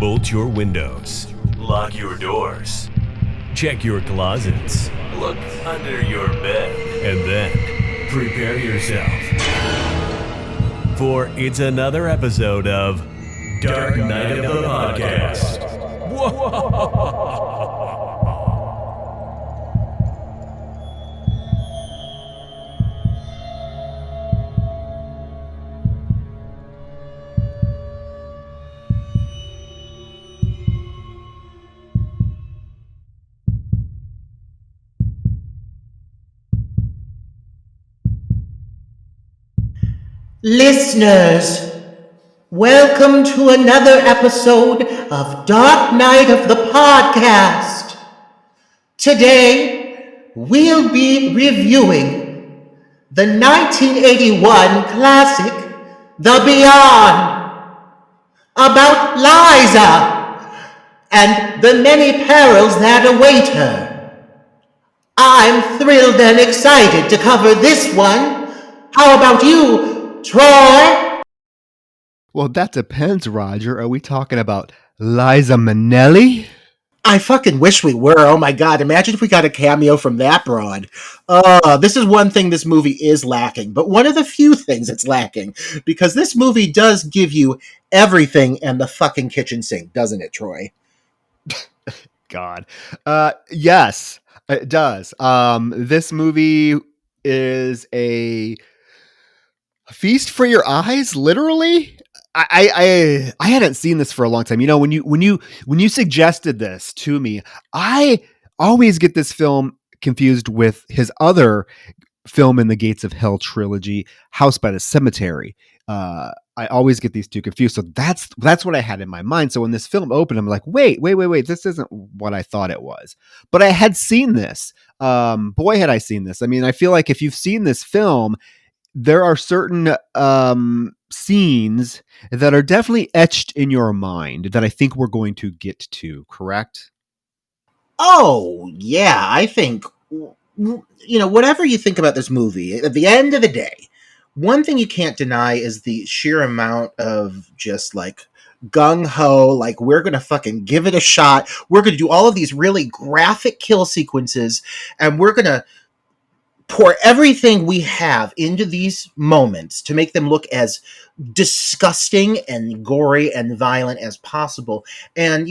Bolt your windows. Lock your doors. Check your closets. Look under your bed. And then prepare yourself. For it's another episode of Dark Knight of the Podcast. Listeners, welcome to another episode of Dark Knight of the Podcast. Today, we'll be reviewing the 1981 classic, The Beyond, about Liza and the many perils that await her. I'm thrilled and excited to cover this one. How about you, Troy? Well, that depends, Roger. Are we talking about Liza Minnelli? I fucking wish we were. Oh my god, imagine if we got a cameo from that broad. This is one thing this movie is lacking, but one of the few things it's lacking, because this movie does give you everything and the fucking kitchen sink, doesn't it, Troy? God. Yes, it does. This movie is a feast for your eyes, literally. I hadn't seen this for a long time. You know, when you suggested this to me, I always get this film confused with his other film in the Gates of Hell trilogy, House by the Cemetery. I always get these two confused. So that's what I had in my mind. So when this film opened, I'm like, wait, this isn't what I thought it was. But I had seen this. Boy, had I seen this. I mean, I feel like if you've seen this film, there are certain scenes that are definitely etched in your mind that I think we're going to get to, correct? Oh, yeah, I think, whatever you think about this movie, at the end of the day, one thing you can't deny is the sheer amount of just like gung-ho, like we're going to fucking give it a shot. We're going to do all of these really graphic kill sequences, and we're going to pour everything we have into these moments to make them look as disgusting and gory and violent as possible. And,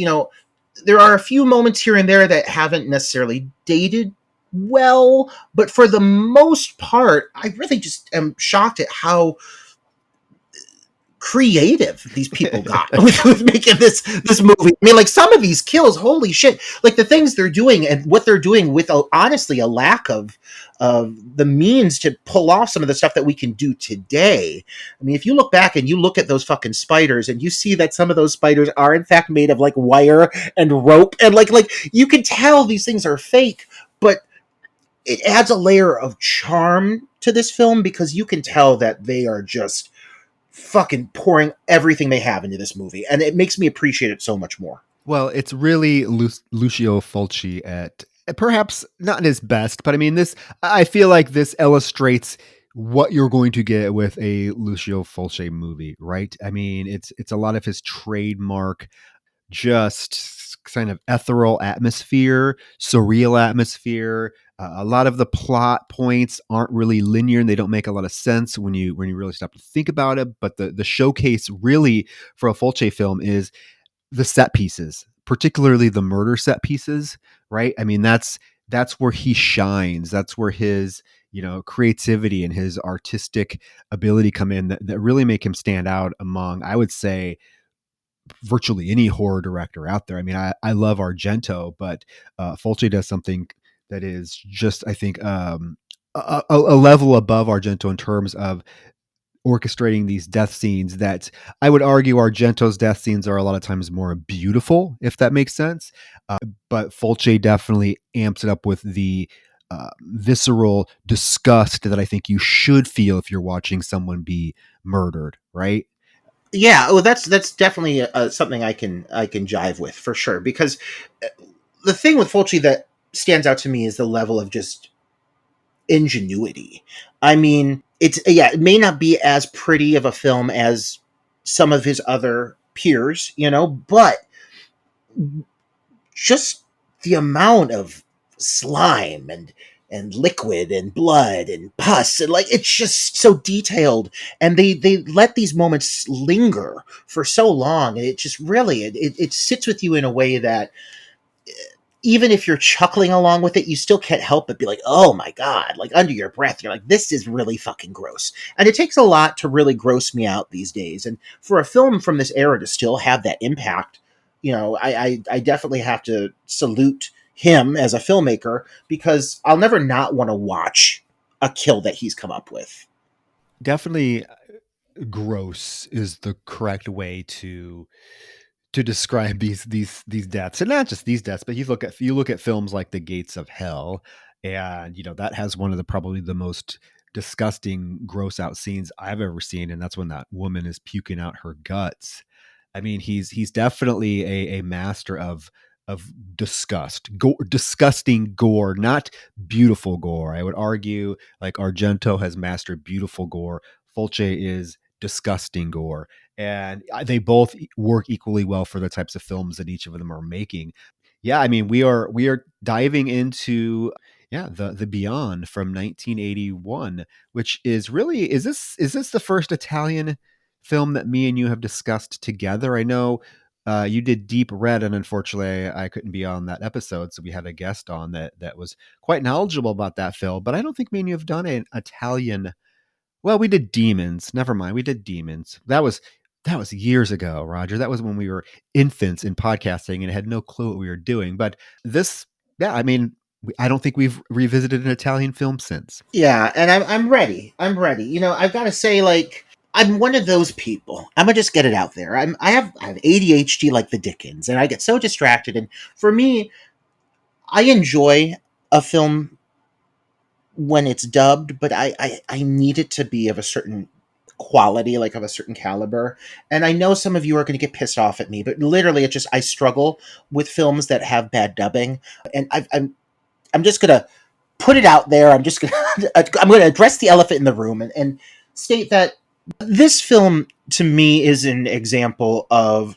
there are a few moments here and there that haven't necessarily dated well, but for the most part, I really just am shocked at how creative these people got with making this movie. I mean, like, some of these kills, holy shit, like the things they're doing and what they're doing with honestly a lack of the means to pull off some of the stuff that we can do today. I mean, if you look back and you look at those fucking spiders and you see that some of those spiders are in fact made of like wire and rope, and like you can tell these things are fake, but it adds a layer of charm to this film because you can tell that they are just fucking pouring everything they have into this movie, and it makes me appreciate it so much more. Well, it's really Lucio Fulci at perhaps not his best, but I mean, I feel like this illustrates what you're going to get with a Lucio Fulci movie, right? I mean, it's a lot of his trademark, just kind of ethereal atmosphere, surreal atmosphere. A lot of the plot points aren't really linear and they don't make a lot of sense when you really stop to think about it. But the showcase really for a Fulci film is the set pieces, particularly the murder set pieces, right? I mean, that's where he shines. That's where his, creativity and his artistic ability come in that really make him stand out among, I would say, virtually any horror director out there. I mean, I love Argento, but Fulci does something that is just, I think, a level above Argento in terms of orchestrating these death scenes that I would argue Argento's death scenes are a lot of times more beautiful, if that makes sense. But Fulci definitely amps it up with the visceral disgust that I think you should feel if you're watching someone be murdered, right? Yeah, well, that's definitely something I can jive with for sure. Because the thing with Fulci that stands out to me is the level of just ingenuity. I mean, it may not be as pretty of a film as some of his other peers, but just the amount of slime and liquid and blood and pus, and like it's just so detailed, and they let these moments linger for so long, and it just really it sits with you in a way that even if you're chuckling along with it, you still can't help but be like, oh my God, like under your breath, you're like, this is really fucking gross. And it takes a lot to really gross me out these days. And for a film from this era to still have that impact, I definitely have to salute him as a filmmaker, because I'll never not want to watch a kill that he's come up with. Definitely gross is the correct way to describe these deaths, and not just these deaths, but you look at films like The Gates of Hell, and that has one of the probably the most disgusting, gross out scenes I've ever seen, and that's when that woman is puking out her guts. I mean, he's definitely a master of disgusting gore, not beautiful gore. I would argue like Argento has mastered beautiful gore. Fulci is disgusting gore, and they both work equally well for the types of films that each of them are making. Yeah, I mean, we are diving into the Beyond from 1981, which is really is this the first Italian film that me and you have discussed together? I know you did Deep Red, and unfortunately, I couldn't be on that episode, so we had a guest on that was quite knowledgeable about that film. But I don't think me and you have done an Italian. Well, we did Demons. Never mind. We did Demons. That was years ago, Roger. That was when we were infants in podcasting and had no clue what we were doing. But this, yeah, I mean, I don't think we've revisited an Italian film since. Yeah, and I'm ready. I'm ready. I've got to say, like, I'm one of those people. I'm gonna just get it out there. I have ADHD like the Dickens, and I get so distracted. And for me, I enjoy a film when it's dubbed, but I need it to be of a certain quality, like of a certain caliber. And I know some of you are going to get pissed off at me, but literally, it's just I struggle with films that have bad dubbing, and I'm just gonna put it out there. I'm gonna address the elephant in the room, and state that this film to me is an example of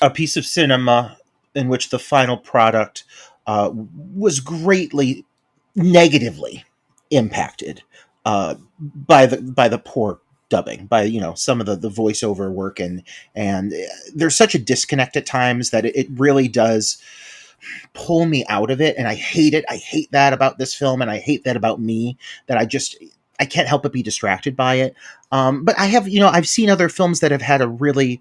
a piece of cinema in which the final product was greatly negatively impacted by the poor dubbing, by some of the voiceover work, and there's such a disconnect at times that it really does pull me out of it, and I hate it. I hate that about this film, and I hate that about me, that I can't help but be distracted by it. But I've seen other films that have had a really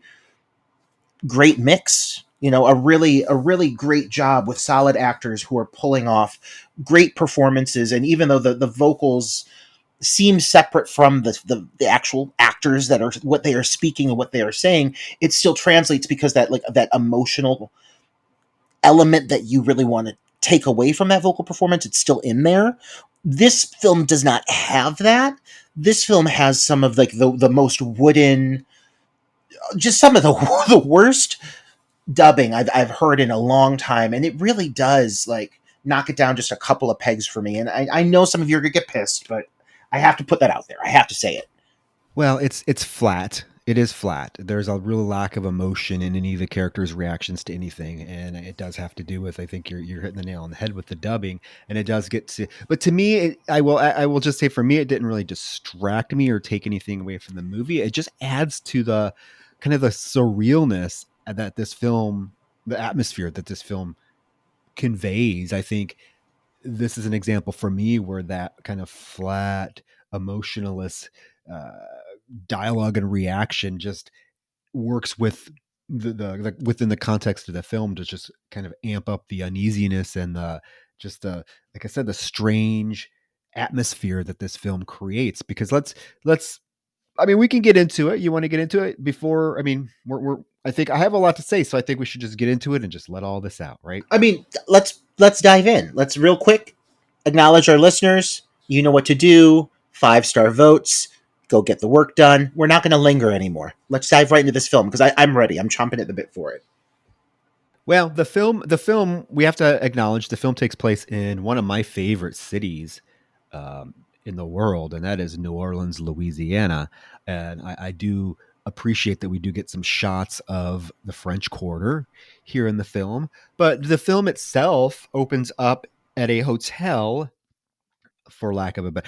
great mix, a really great job with solid actors who are pulling off great performances, and even though the vocals seem separate from the actual actors that are what they are speaking and what they are saying, it still translates, because that emotional element that you really want to take away from that vocal performance, it's still in there. This film does not have that. This film has some of like the most wooden, just some of the the worst dubbing I've heard in a long time, and it really does like knock it down just a couple of pegs for me. And I know some of you are gonna get pissed, but I have to put that out there. I have to say it. Well, it's flat. It is flat. There's a real lack of emotion in any of the characters' reactions to anything, and it does have to do with. I think you're hitting the nail on the head with the dubbing, and it does get to. But to me, I will just say for me, it didn't really distract me or take anything away from the movie. It just adds to the kind of the surrealness that this film, the atmosphere that this film conveys. I think this is an example for me where that kind of flat, emotionless uh, dialogue and reaction just works with within the context of the film to just kind of amp up the uneasiness and the just the like I said, the strange atmosphere that this film creates. Because let's I mean, we can get into it. You want to get into it before? I mean, we're I think I have a lot to say, so I think we should just get into it and just let all this out, right? I mean, let's dive in. Let's real quick acknowledge our listeners. You know what to do. 5-star votes. Go get the work done. We're not going to linger anymore. Let's dive right into this film, because I'm ready. I'm chomping at the bit for it. Well, the film, we have to acknowledge the film takes place in one of my favorite cities in the world, and that is New Orleans, Louisiana. And I do appreciate that we do get some shots of the French Quarter here in the film. But the film itself opens up at a hotel, for lack of a better.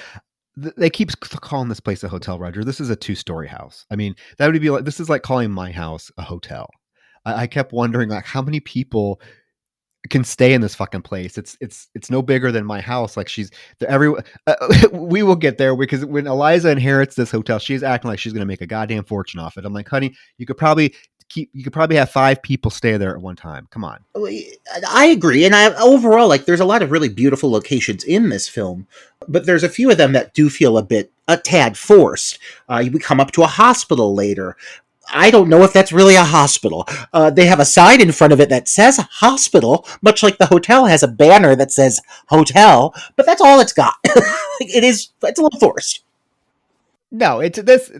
They keep calling this place a hotel, Roger. This is a 2-story house. I mean, that would be like, this is like calling my house a hotel. I kept wondering, like, how many people can stay in this fucking place. It's no bigger than my house. Like, she's every we will get there, because when Eliza inherits this hotel, she's acting like she's going to make a goddamn fortune off it. I'm like, honey, you could probably have 5 people stay there at one time. Come on. I agree, and overall, like, there's a lot of really beautiful locations in this film, but there's a few of them that do feel a tad forced. We come up to a hospital later. I don't know if that's really a hospital. They have a sign in front of it that says hospital, much like the hotel has a banner that says hotel, but that's all it's got. It's a little forced. No, it's this.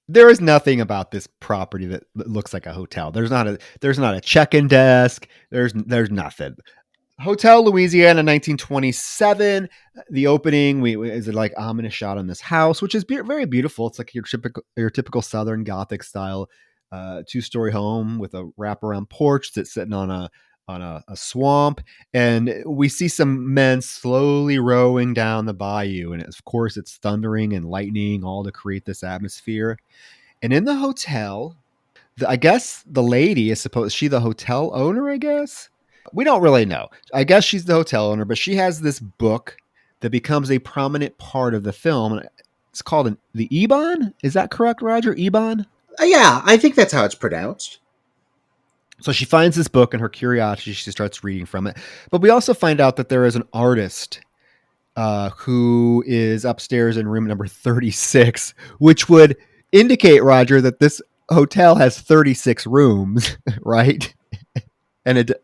There is nothing about this property that looks like a hotel. There's not a check-in desk. There's nothing. Hotel Louisiana, 1927. The opening is like ominous shot on this house, which is very beautiful. It's like your typical Southern Gothic style 2-story home with a wraparound porch that's sitting on a swamp, and we see some men slowly rowing down the bayou, and of course it's thundering and lightning, all to create this atmosphere. And in the hotel, I guess the lady is she the hotel owner, I guess? We don't really know. I guess she's the hotel owner, but she has this book that becomes a prominent part of the film. It's called the Ebon. Is that correct, Roger? Ebon? Yeah, I think that's how it's pronounced. So she finds this book, and her curiosity, she starts reading from it. But we also find out that there is an artist who is upstairs in room number 36, which would indicate, Roger, that this hotel has 36 rooms, right? And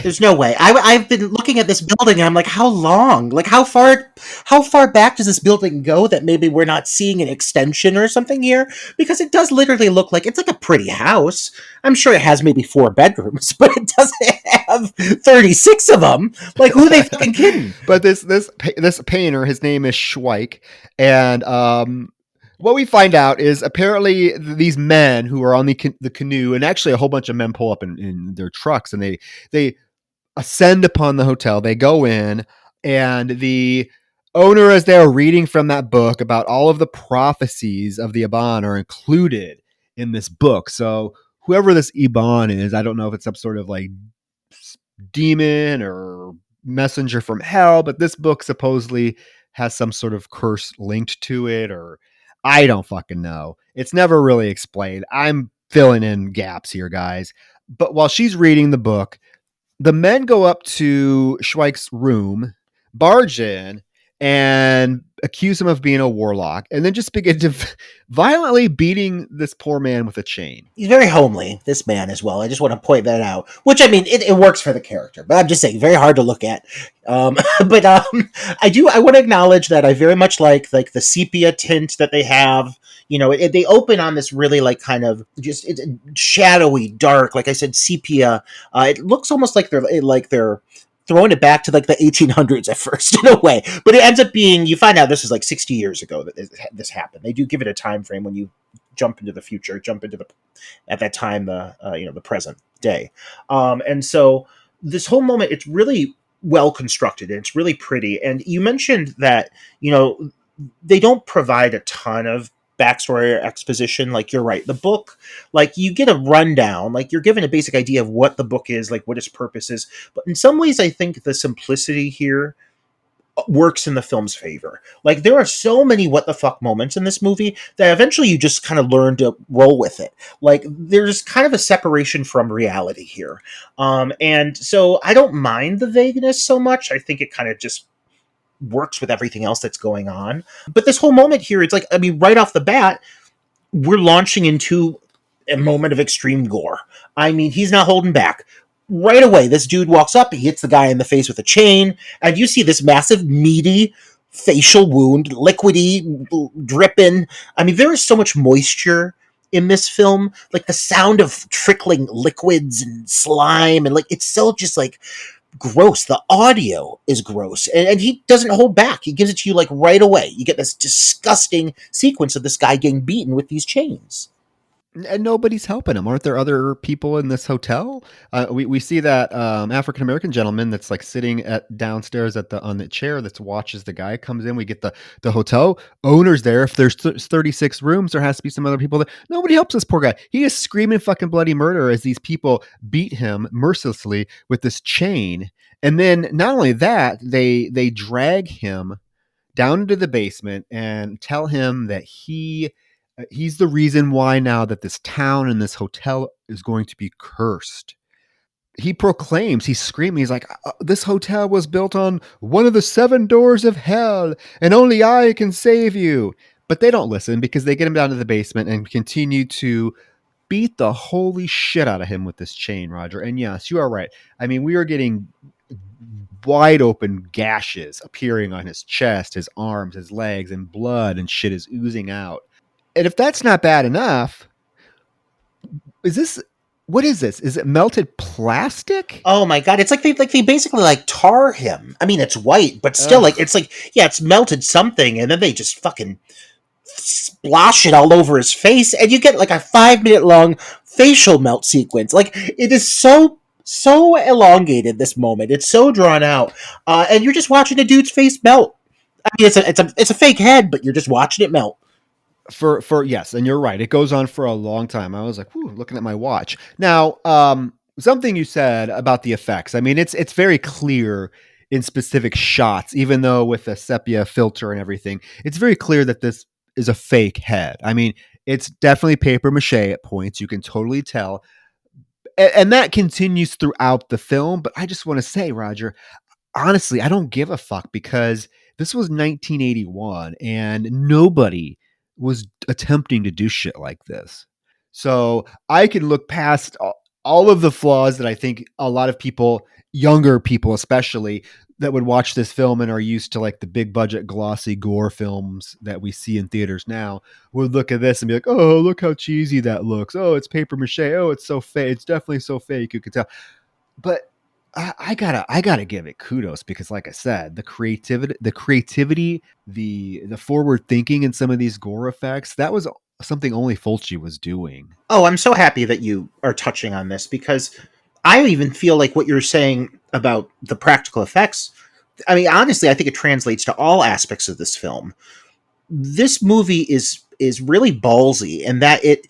there's no way. I've been looking at this building and I'm like, how long? Like, how far back does this building go that maybe we're not seeing an extension or something here? Because it does literally look like it's like a pretty house. I'm sure it has maybe 4 bedrooms, but it doesn't have 36 of them. Like, who are they fucking kidding? But this painter, his name is Schweik, and what we find out is apparently these men who are on the canoe, and actually a whole bunch of men pull up in their trucks, and they ascend upon the hotel. They go in, and the owner, as they're reading from that book about all of the prophecies of the Iban, are included in this book. So whoever this Iban is, I don't know if it's some sort of like demon or messenger from hell, but this book supposedly has some sort of curse linked to it, or I don't fucking know. It's never really explained. I'm filling in gaps here, guys. But while she's reading the book, the men go up to Schweik's room, barge in, and accuse him of being a warlock, and then just begin to violently beating this poor man with a chain. He's very homely, this man, as well. I just want to point that out. Which, I mean, it works for the character, but I'm just saying, very hard to look at. But I want to acknowledge that I very much like the sepia tint that they have. You know, they open on this really, like, kind of just it's shadowy, dark, like I said, sepia. It looks almost like they're throwing it back to like the 1800s at first in a way, but it ends up being, you find out this is like 60 years ago that this happened. They do give it a time frame when you jump into the future, at that time, the present day. And so this whole moment, it's really well constructed and it's really pretty. And you mentioned that, they don't provide a ton of backstory or exposition. Like, you're right, the book, like, you get a rundown, like, you're given a basic idea of what the book is, like, what its purpose is, but in some ways I think the simplicity here works in the film's favor. Like, there are so many what the fuck moments in this movie that eventually you just kind of learn to roll with it. Like, there's kind of a separation from reality here, and so I don't mind the vagueness so much. I think it kind of just works with everything else that's going on. But this whole moment here, it's like, I mean, right off the bat, we're launching into a moment of extreme gore. I mean, he's not holding back. Right away, this dude walks up, he hits the guy in the face with a chain, and you see this massive, meaty facial wound, liquidy, dripping. I mean, there is so much moisture in this film. Like, the sound of trickling liquids and slime, and like, it's so just like gross. The audio is gross, and he doesn't hold back. He gives it to you like right away. You get this disgusting sequence of this guy getting beaten with these chains. And nobody's helping him. Aren't there other people in this hotel? We see that African American gentleman that's like sitting at downstairs at the on the chair that watches the guy comes in. We get the hotel owners there. If there's 36 rooms, there has to be some other people there. Nobody helps this poor guy. He is screaming fucking bloody murder as these people beat him mercilessly with this chain. And then not only that, they drag him down into the basement and tell him that he's the reason why now that this town and this hotel is going to be cursed. He proclaims, he's screaming, he's like, this hotel was built on one of the 7 doors of hell, and only I can save you. But they don't listen because they get him down to the basement and continue to beat the holy shit out of him with this chain, Roger. And yes, you are right. I mean, we are getting wide open gashes appearing on his chest, his arms, his legs, and blood and shit is oozing out. And if that's not bad enough, is this what is this? Is it melted plastic? Oh my god, it's like they basically like tar him. I mean, it's white, but still, Ugh. like yeah, it's melted something, and then they just fucking splosh it all over his face, and you get like a 5 minute long facial melt sequence. Like it is so elongated. This moment, it's so drawn out, and you're just watching a dude's face melt. I mean, it's a fake head, but you're just watching it melt. For yes, and you're right. It goes on for a long time. I was like, whew, looking at my watch. Now, something you said about the effects. I mean, it's very clear in specific shots, even though with the sepia filter and everything, it's very clear that this is a fake head. I mean, it's definitely paper mache at points. You can totally tell. And that continues throughout the film. But I just want to say, Roger, honestly, I don't give a fuck because this was 1981 and nobody was attempting to do shit like this. So I can look past all of the flaws that I think a lot of people, younger people especially, that would watch this film and are used to like the big budget glossy gore films that we see in theaters now would look at this and be like, oh, look how cheesy that looks. Oh, it's paper mache. Oh, it's so fake. It's definitely so fake. You could tell. But I gotta give it kudos because, like I said, the creativity, the forward thinking in some of these gore effects, that was something only Fulci was doing. Oh, I'm so happy that you are touching on this because I even feel like what you're saying about the practical effects. I mean, honestly, I think it translates to all aspects of this film. This movie is really ballsy in that it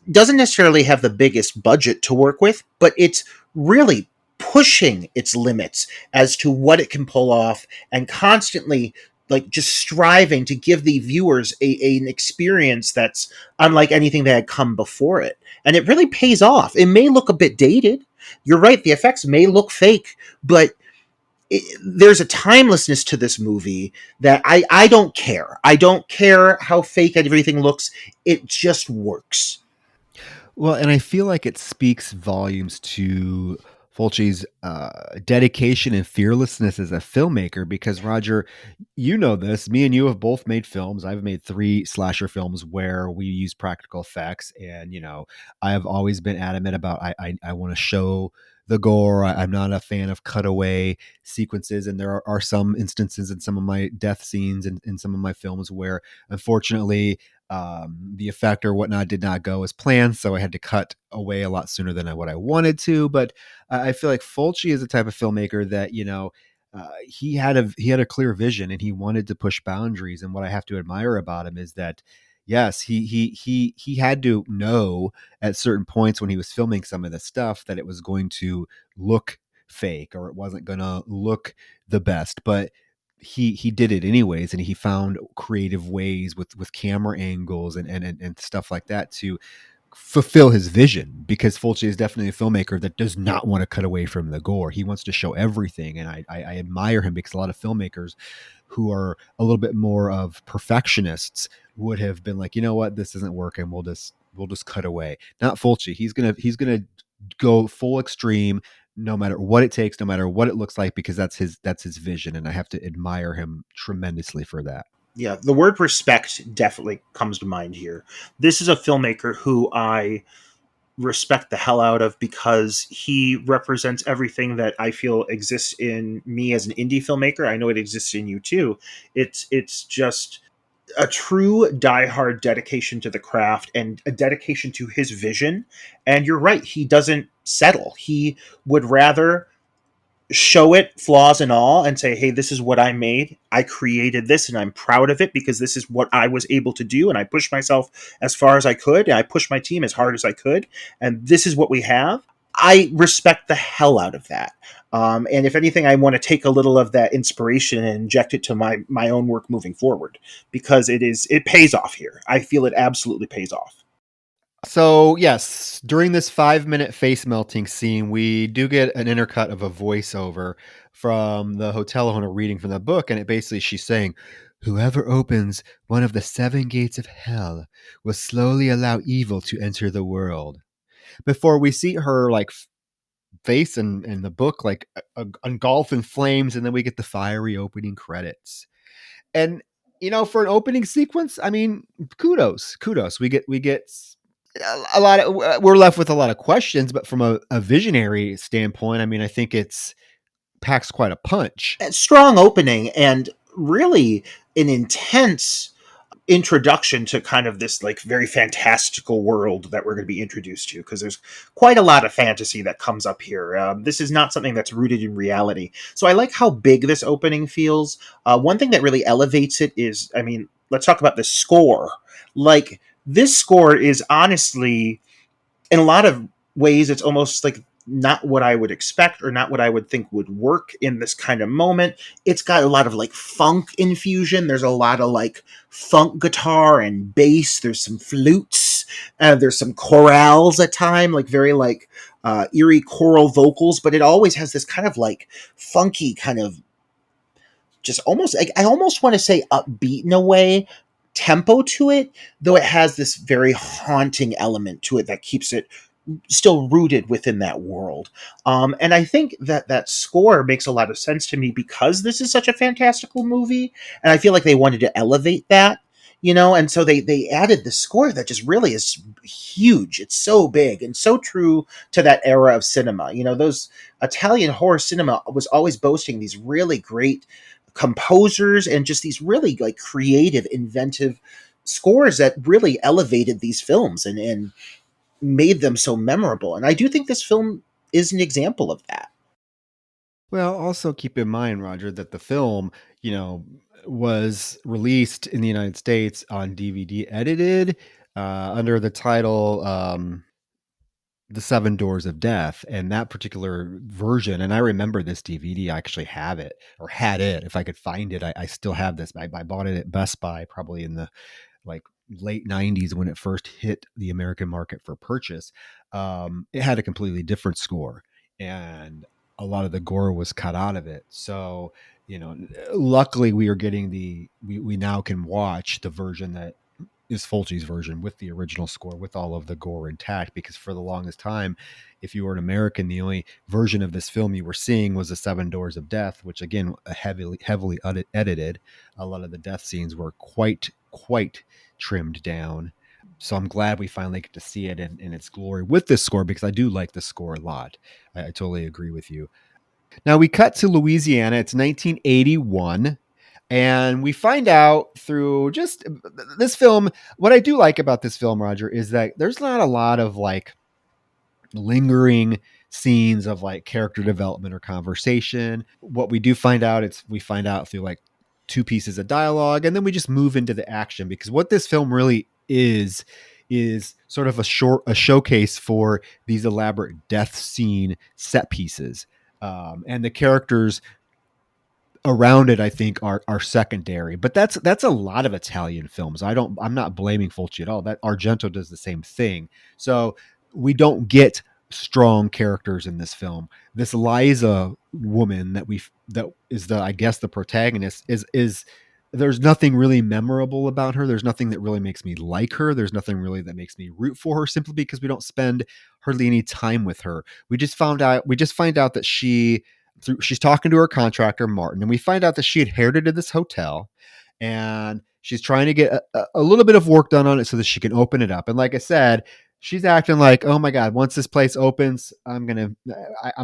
doesn't necessarily have the biggest budget to work with, but it's really pushing its limits as to what it can pull off and constantly like just striving to give the viewers an experience that's unlike anything that had come before it. And it really pays off. It may look a bit dated. You're right, the effects may look fake, but there's a timelessness to this movie that I don't care. I don't care how fake everything looks. It just works. Well, and I feel like it speaks volumes to Fulci's dedication and fearlessness as a filmmaker. Because Roger, you know this. Me and you have both made films. I've made 3 slasher films where we use practical effects, and I have always been adamant about I want to show the gore. I'm not a fan of cutaway sequences, and there are some instances in some of my death scenes in some of my films where, unfortunately, the effect or whatnot did not go as planned, so I had to cut away a lot sooner than what I wanted to. But I feel like Fulci is the type of filmmaker that he had a clear vision and he wanted to push boundaries. And what I have to admire about him is that yes, he had to know at certain points when he was filming some of this stuff that it was going to look fake or it wasn't going to look the best, but he did it anyways, and he found creative ways with camera angles and stuff like that to fulfill his vision, because Fulci is definitely a filmmaker that does not want to cut away from the gore. He wants to show everything, and I admire him because a lot of filmmakers who are a little bit more of perfectionists would have been like, you know what, this isn't working. We'll just cut away. Not Fulci. He's gonna go full extreme, no matter what it takes, no matter what it looks like, because that's his vision, and I have to admire him tremendously for that. Yeah, the word respect definitely comes to mind here. This is a filmmaker who I respect the hell out of because he represents everything that I feel exists in me as an indie filmmaker. I know it exists in you too. It's just a true diehard dedication to the craft and a dedication to his vision. And you're right, he doesn't settle. He would rather show it flaws and all and say, hey, this is what I made. I created this and I'm proud of it because this is what I was able to do. And I pushed myself as far as I could. And I pushed my team as hard as I could. And this is what we have. I respect the hell out of that. And if anything, I want to take a little of that inspiration and inject it to my own work moving forward because it pays off here. I feel it absolutely pays off. So, yes, during this 5-minute face melting scene, we do get an intercut of a voiceover from the hotel owner reading from the book. And it basically, she's saying, whoever opens one of the 7 gates of hell will slowly allow evil to enter the world. Before we see her like face in the book, like engulfed in flames. And then we get the fiery opening credits. And, for an opening sequence, I mean, kudos. We get a lot of, we're left with a lot of questions, but from a visionary standpoint, I mean, I think it's packs quite a punch. A strong opening and really an intense introduction to kind of this like very fantastical world that we're going to be introduced to because there's quite a lot of fantasy that comes up here. This is not something that's rooted in reality, so I like how big this opening feels. One thing that really elevates it is, I mean, let's talk about the score. Like, this score is honestly, in a lot of ways, it's almost like not what I would expect or not what I would think would work in this kind of moment. It's got a lot of like funk infusion. There's a lot of like funk guitar and bass. There's some flutes. There's some chorales at time, like very like eerie choral vocals. But it always has this kind of like funky kind of just almost like, I almost want to say upbeat in a way tempo to it, though it has this very haunting element to it that keeps it still rooted within that world. And I think that that score makes a lot of sense to me because this is such a fantastical movie, and I feel like they wanted to elevate that, and so they added the score that just really is huge. It's so big and so true to that era of cinema. Those Italian horror cinema was always boasting these really great composers and just these really like creative, inventive scores that really elevated these films and made them so memorable. And I do think this film is an example of that. Well, also keep in mind, Roger, that the film, you know, was released in the United States on DVD edited under the title The Seven Doors of Death. And that particular version, and I remember this DVD, I actually have it or had it. If I could find it, I still have this. I bought it at Best Buy probably in the like late 90s when it first hit the American market for purchase. It had a completely different score, and a lot of the gore was cut out of it. So, luckily we are getting we now can watch the version that is Fulci's version with the original score with all of the gore intact, because for the longest time, if you were an American, the only version of this film you were seeing was the Seven Doors of Death, which again, heavily edited. A lot of the death scenes were quite trimmed down. So I'm glad we finally get to see it in its glory with this score, because I do like the score a lot. I totally agree with you. Now we cut to Louisiana. It's 1981. And we find out through just this film, what I do like about this film, Roger, is that there's not a lot of like lingering scenes of like character development or conversation. What we do find out, we find out through like 2 pieces of dialogue, and then we just move into the action, because what this film really is sort of a showcase for these elaborate death scene set pieces. And the characters around it, I think, are secondary. But that's a lot of Italian films. I'm not blaming Fulci at all. That Argento does the same thing. So we don't get strong characters in this film. This Liza woman that is I guess the protagonist is there's nothing really memorable about her. There's nothing that really makes me like her. There's nothing really that makes me root for her, simply because we don't spend hardly any time with her. We just find out that she's talking to her contractor Martin, and we find out that she inherited this hotel, and she's trying to get a little bit of work done on it so that she can open it up. And like I said, she's acting like, oh my God, once this place opens, I'm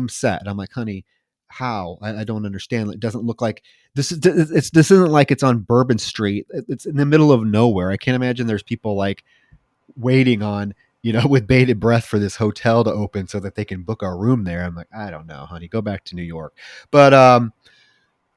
set. And I'm like, honey, How? I don't understand. It doesn't look like this isn't like it's on Bourbon Street. It's in the middle of nowhere. I can't imagine there's people like waiting on, with bated breath for this hotel to open so that they can book our room there. I'm like, I don't know, honey, go back to New York. But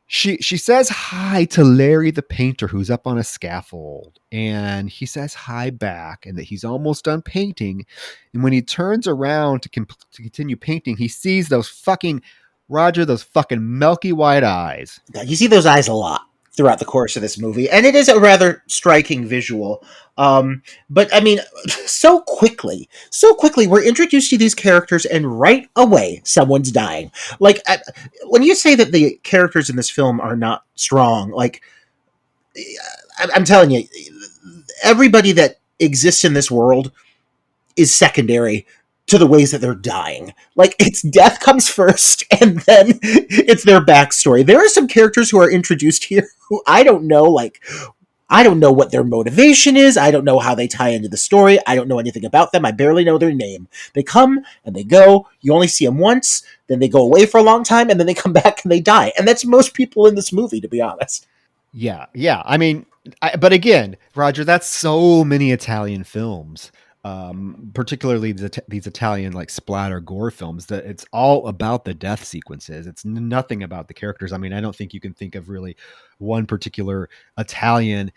she says hi to Larry the painter, who's up on a scaffold, and he says hi back, and that he's almost done painting. And when he turns around to continue painting, he sees those fucking milky white eyes. You see those eyes a lot throughout the course of this movie, and it is a rather striking visual. But I mean, so quickly, we're introduced to these characters, and right away, someone's dying. Like, when you say that the characters in this film are not strong, like, I'm telling you, everybody that exists in this world is secondary to the ways that they're dying. Like, it's death comes first, and then it's their backstory. There are some characters who are introduced here who I don't know what their motivation is. I don't know how they tie into the story. I don't know anything about them. I barely know their name. They come and they go. You only see them once, then they go away for a long time, and then they come back and they die. And that's most people in this movie, to be honest. Yeah. I mean, but again, Roger, that's so many Italian films. Particularly these Italian like splatter gore films, that it's all about the death sequences. It's nothing about the characters. I mean, I don't think you can think of really one particular Italian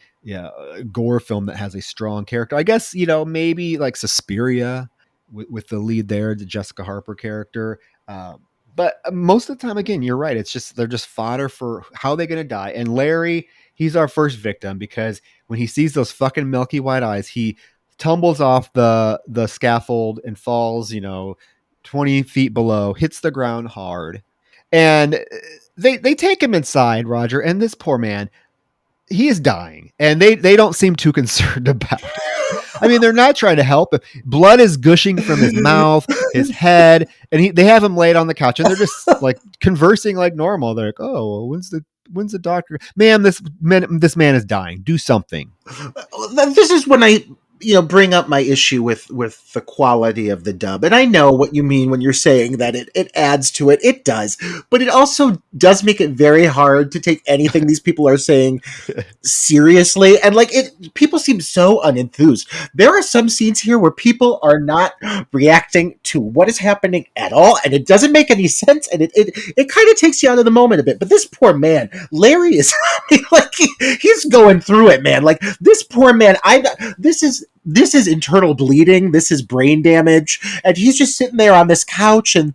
gore film that has a strong character. I guess, maybe like Suspiria with the lead there, the Jessica Harper character. But most of the time, again, you're right. They're just fodder for how they're going to die. And Larry, he's our first victim, because when he sees those fucking milky white eyes, he tumbles off the scaffold and falls, 20 feet below, hits the ground hard. And they take him inside, Roger, and this poor man, he is dying, and they don't seem too concerned about it. I mean, they're not trying to help him. Blood is gushing from his mouth, his head, and they have him laid on the couch, and they're just like conversing like normal. They're like, "Oh, well, when's the doctor? Ma'am, this man is dying. Do something." This is when I bring up my issue with the quality of the dub. And I know what you mean when you're saying that it adds to it. It does. But it also does make it very hard to take anything these people are saying seriously. And people seem so unenthused. There are some scenes here where people are not reacting to what is happening at all. And it doesn't make any sense. And it kind of takes you out of the moment a bit. But this poor man, Larry, is he's going through it, man. Like, this poor man, this is internal bleeding. This is brain damage. And he's just sitting there on this couch. And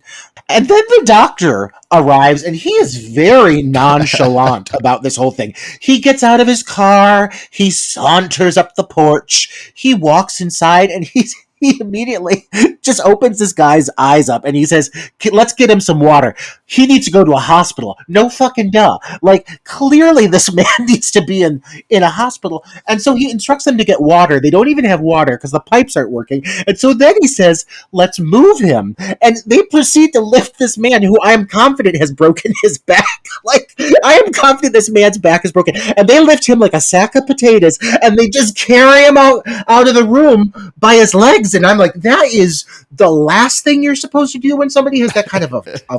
then the doctor arrives, and he is very nonchalant about this whole thing. He gets out of his car. He saunters up the porch. He walks inside, and he immediately just opens this guy's eyes up, and he says, "Let's get him some water. He needs to go to a hospital." No fucking duh. Like, clearly this man needs to be in a hospital. And so he instructs them to get water. They don't even have water because the pipes aren't working. And so then he says, "Let's move him." And they proceed to lift this man, who I am confident has broken his back. Like, I am confident this man's back is broken. And they lift him like a sack of potatoes, and they just carry him out of the room by his legs. And I'm like, that is the last thing you're supposed to do when somebody has that kind of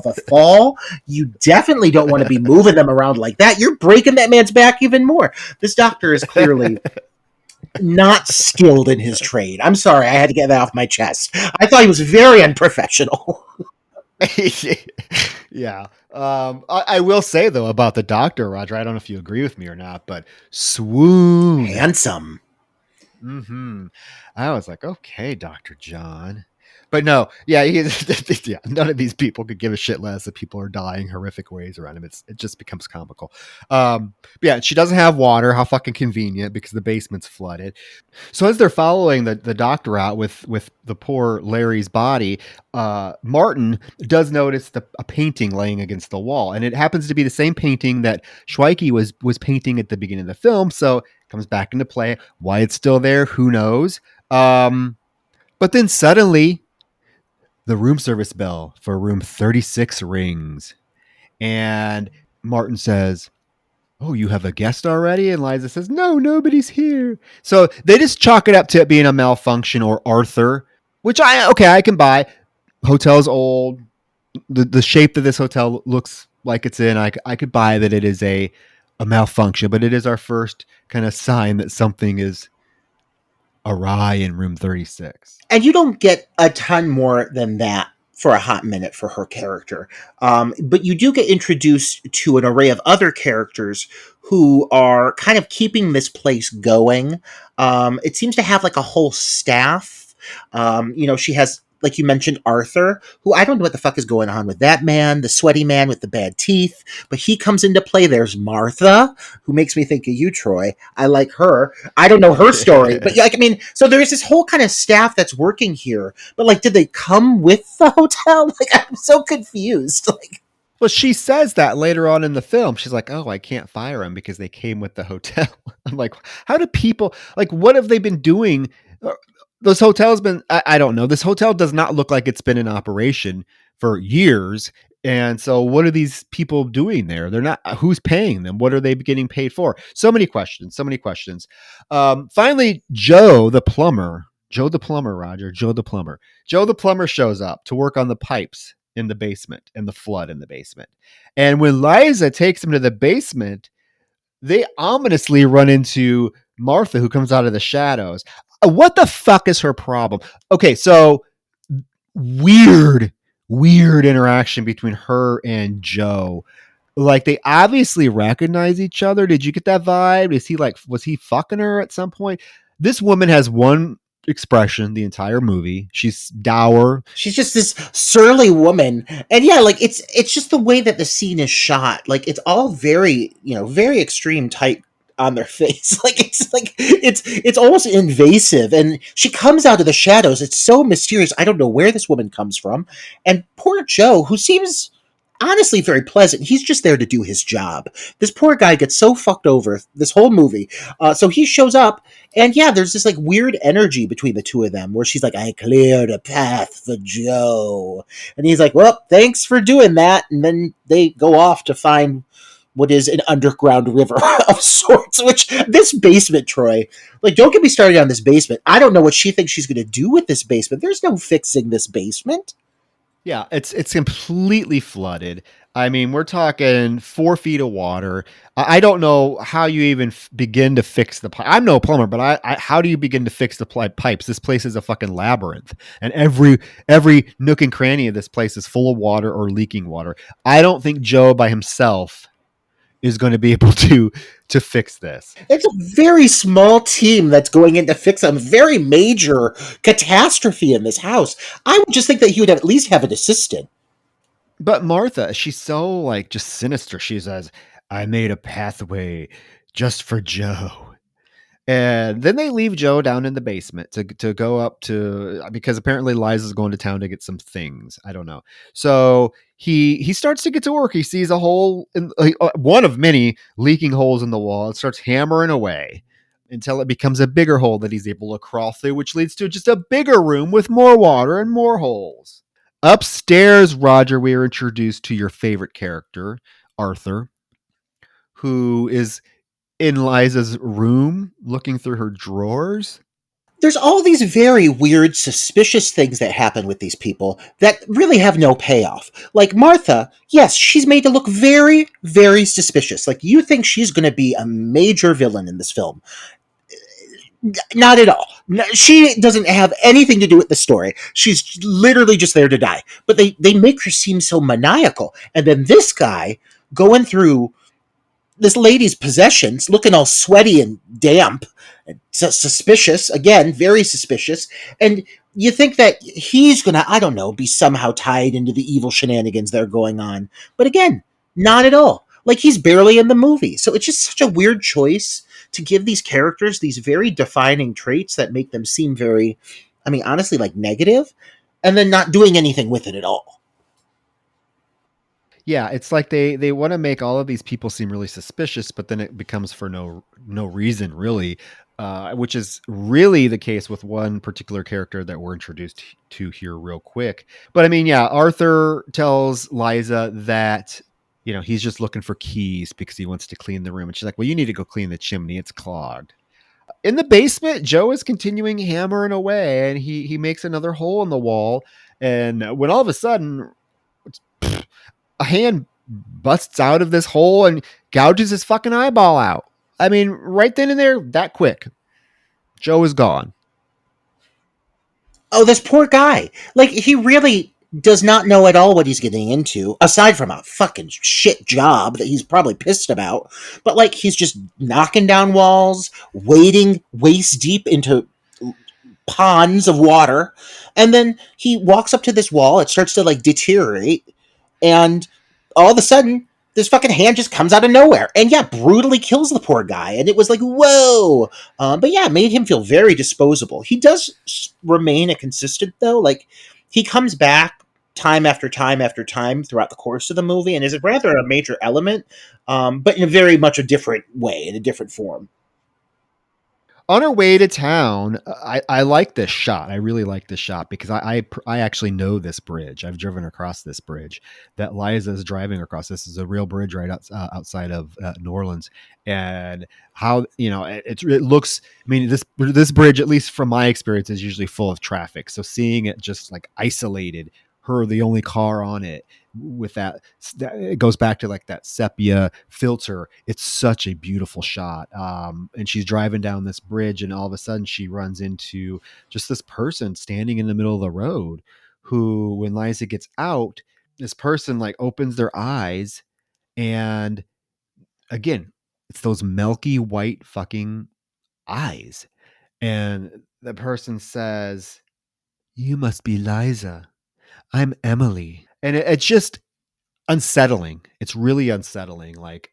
a fall. You definitely don't want to be moving them around like that. You're breaking that man's back even more. This doctor is clearly not skilled in his trade. I'm sorry, I had to get that off my chest. I thought he was very unprofessional. Yeah. I will say, though, about the doctor, Roger, I don't know if you agree with me or not, but swoon. Handsome. Mm-hmm. I was like, okay, Dr. John. But no, yeah, none of these people could give a shit less that people are dying horrific ways around him. It just becomes comical. Yeah, she doesn't have water. How fucking convenient, because the basement's flooded. So as they're following the doctor out with the poor Larry's body, Martin does notice a painting laying against the wall, and it happens to be the same painting that Schweike was painting at the beginning of the film. So it comes back into play. Why it's still there, who knows? But then suddenly, the room service bell for room 36 rings. And Martin says, "Oh, you have a guest already?" And Liza says, "No, nobody's here." So they just chalk it up to it being a malfunction or Arthur, which I can buy. Hotel's old. The shape of this hotel looks like it's in. I could buy that it is a malfunction, but it is our first kind of sign that something is awry in room 36. And you don't get a ton more than that for a hot minute for her character. But you do get introduced to an array of other characters who are kind of keeping this place going. It seems to have like a whole staff. She has, like you mentioned, Arthur, who I don't know what the fuck is going on with that man, the sweaty man with the bad teeth, but he comes into play. There's Martha, who makes me think of you, Troy. I like her. I don't know her story, but like, I mean, so there's this whole kind of staff that's working here, but like, did they come with the hotel? Like, I'm so confused. Like, Well, she says that later on in the film. She's like, "Oh, I can't fire them because they came with the hotel." I'm like, "How do people like? What have they been doing? This hotel's been. I don't know. This hotel does not look like it's been in operation for years. And so, what are these people doing there? They're not. Who's paying them? What are they getting paid for? So many questions. So many questions. Finally, Joe the plumber, Roger, Joe the plumber shows up to work on the pipes in the basement and the flood in the basement. And when Liza takes him to the basement, they ominously run into Martha, who comes out of the shadows. What the fuck is her problem? Okay, so weird, weird interaction between her and Joe. Like they obviously recognize each other. Did you get that vibe? Was he fucking her at some point? This woman has one expression the entire movie. She's dour. she's just this surly woman, and yeah, like it's just the way that the scene is shot. Like it's all very, very extreme tight on their face. Like it's almost invasive, and she comes out of the shadows. It's so mysterious. I don't know where this woman comes from, and poor Joe, who seems honestly very pleasant. He's just there to do his job. This poor guy gets so fucked over this whole movie. So he shows up, and yeah, there's this like weird energy between the two of them where she's like, "I cleared a path for Joe," and he's like, "Well, thanks for doing that." And then they go off to find what is an underground river of sorts, which this basement, Troy, like, don't get me started on this basement. I don't know what she thinks she's going to do with this basement. There's no fixing this basement. Yeah, it's completely flooded. I mean, we're talking 4 feet of water. I don't know how you even begin to fix the pipe. I'm no plumber, but how do you begin to fix the pipes? This place is a fucking labyrinth, and every nook and cranny of this place is full of water or leaking water. I don't think Joe by himself is going to be able to fix this. It's a very small team that's going in to fix a very major catastrophe in this house. I would just think that he would at least have an assistant. But Martha, she's so like just sinister. She says, "I made a pathway just for Joe." And then they leave Joe down in the basement to go up to, because apparently Liza's going to town to get some things. I don't know. So he starts to get to work. He sees a hole in one of many leaking holes in the wall. It starts hammering away until it becomes a bigger hole that he's able to crawl through, which leads to just a bigger room with more water and more holes. Upstairs, Roger, we are introduced to your favorite character, Arthur, who is in Liza's room looking through her drawers. There's all these very weird, suspicious things that happen with these people that really have no payoff. Like Martha, yes, she's made to look very, very suspicious. Like you think she's going to be a major villain in this film. Not at all. No, she doesn't have anything to do with the story. She's literally just there to die. But they make her seem so maniacal. And then this guy going through this lady's possessions, looking all sweaty and damp, and suspicious, again, very suspicious. And you think that he's going to, I don't know, be somehow tied into the evil shenanigans that are going on. But again, not at all. Like he's barely in the movie. So it's just such a weird choice to give these characters these very defining traits that make them seem very, I mean, honestly, like negative, and then not doing anything with it at all. Yeah, it's like they want to make all of these people seem really suspicious, but then it becomes for no reason really, which is really the case with one particular character that we're introduced to here real quick. But I mean, yeah, Arthur tells Liza that he's just looking for keys because he wants to clean the room, and she's like, "Well, you need to go clean the chimney; it's clogged." In the basement, Joe is continuing hammering away, and he makes another hole in the wall, and when all of a sudden a hand busts out of this hole and gouges his fucking eyeball out. I mean, right then and there, that quick, Joe is gone. Oh, this poor guy. Like, he really does not know at all what he's getting into, aside from a fucking shit job that he's probably pissed about. But, like, he's just knocking down walls, wading waist deep into ponds of water, and then he walks up to this wall. It starts to, like, deteriorate, and all of a sudden, this fucking hand just comes out of nowhere and, yeah, brutally kills the poor guy. And it was like, whoa. But yeah, it made him feel very disposable. He does remain a consistent, though. Like, he comes back time after time after time throughout the course of the movie and is rather a major element, but in a very much a different way, in a different form. On our way to town, I like this shot. I really like this shot because I actually know this bridge. I've driven across this bridge that Liza is driving across. This is a real bridge right outside of New Orleans, and how it looks. I mean, this bridge, at least from my experience, is usually full of traffic. So seeing it just like isolated, her the only car on it, with that, it goes back to like that sepia filter. It's such a beautiful shot. And she's driving down this bridge and all of a sudden she runs into just this person standing in the middle of the road, who, when Liza gets out, this person like opens their eyes, and again, it's those milky white fucking eyes, and the person says, "You must be Liza. I'm Emily." And it's just unsettling. It's really unsettling. Like,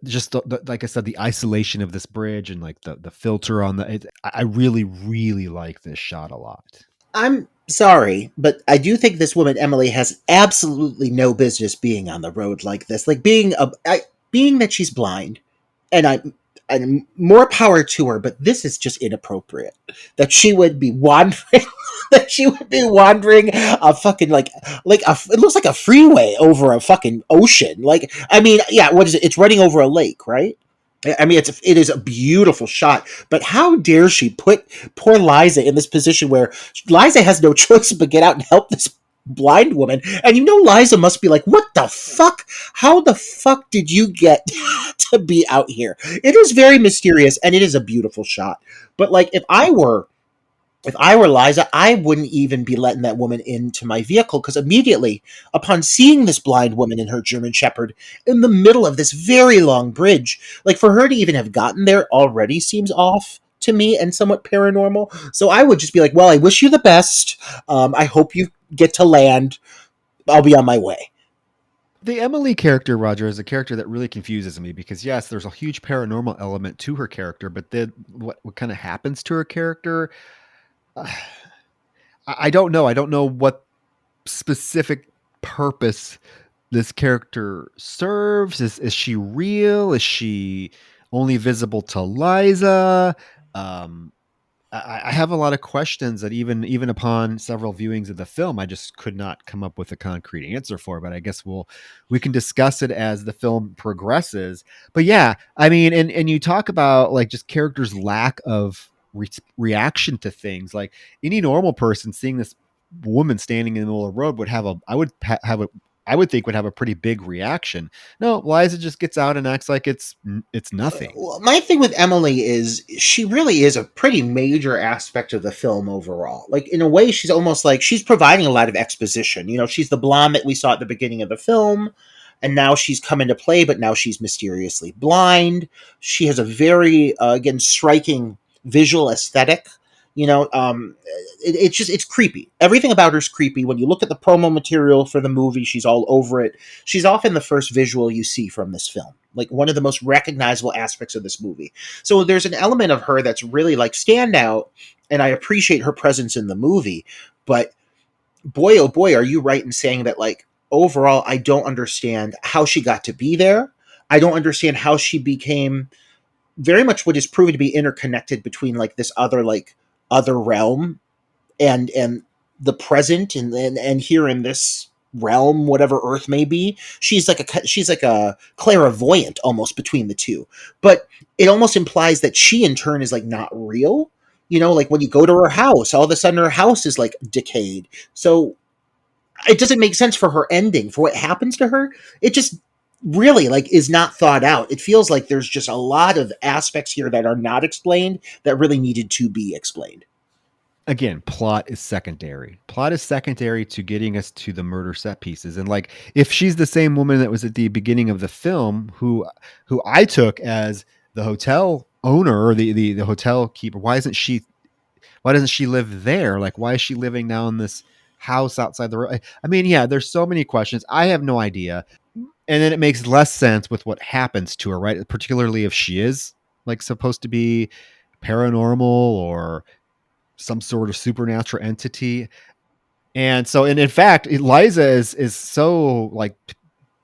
just like I said, the isolation of this bridge and like the filter on I really, really like this shot a lot. I'm sorry, but I do think this woman Emily has absolutely no business being on the road like this. Like, being that she's blind, and and more power to her, but this is just inappropriate. That she would be wandering, that she would be wandering a fucking it looks like a freeway over a fucking ocean. Like, I mean, yeah, what is it? It's running over a lake, right? I mean, it is a beautiful shot, but how dare she put poor Liza in this position where Liza has no choice but get out and help this blind woman, and Liza must be like, what the fuck? How the fuck did you get to be out here? It is very mysterious, and it is a beautiful shot. But like, if I were Liza, I wouldn't even be letting that woman into my vehicle, because immediately upon seeing this blind woman and her German Shepherd in the middle of this very long bridge, like, for her to even have gotten there already seems off to me and somewhat paranormal. So I would just be like, well, I wish you the best. I hope you get to land. I'll be on my way. The Emily character, Roger, is a character that really confuses me because, yes, there's a huge paranormal element to her character, but then what kind of happens to her character? I don't know. I don't know what specific purpose this character serves. Is she real? Is she only visible to Liza? I have a lot of questions that even upon several viewings of the film, I just could not come up with a concrete answer for. But I guess we can discuss it as the film progresses. But yeah, I mean, and you talk about like just characters' lack of reaction to things. Like, any normal person seeing this woman standing in the middle of the road would have I would think would have a pretty big reaction. No, Liza just gets out and acts like it's nothing. Well, my thing with Emily is she really is a pretty major aspect of the film overall. Like, in a way, she's almost like she's providing a lot of exposition. She's the blonde that we saw at the beginning of the film, and now she's come into play, but now she's mysteriously blind. She has a very, again, striking visual aesthetic. It's creepy. Everything about her is creepy. When you look at the promo material for the movie, she's all over it. She's often the first visual you see from this film, like one of the most recognizable aspects of this movie. So there's an element of her that's really like standout, and I appreciate her presence in the movie. But boy, oh boy, are you right in saying that, like, overall, I don't understand how she got to be there. I don't understand how she became very much what is proven to be interconnected between like this other realm and the present, and here in this realm, whatever Earth may be. She's like a clairvoyant almost between the two, but it almost implies that she in turn is like not real. Like, when you go to her house, all of a sudden her house is like decayed. So it doesn't make sense for her ending, for what happens to her. It just really like is not thought out. It feels like there's just a lot of aspects here that are not explained that really needed to be explained. Again, plot is secondary. Plot is secondary to getting us to the murder set pieces. And like, if she's the same woman that was at the beginning of the film, who I took as the hotel owner or the hotel keeper, why doesn't she live there? Like, why is she living now in this house outside the road? I mean, yeah, there's so many questions. I have no idea. And then it makes less sense with what happens to her, right? Particularly if she is like supposed to be paranormal or some sort of supernatural entity. And so, and in fact, Eliza is so like,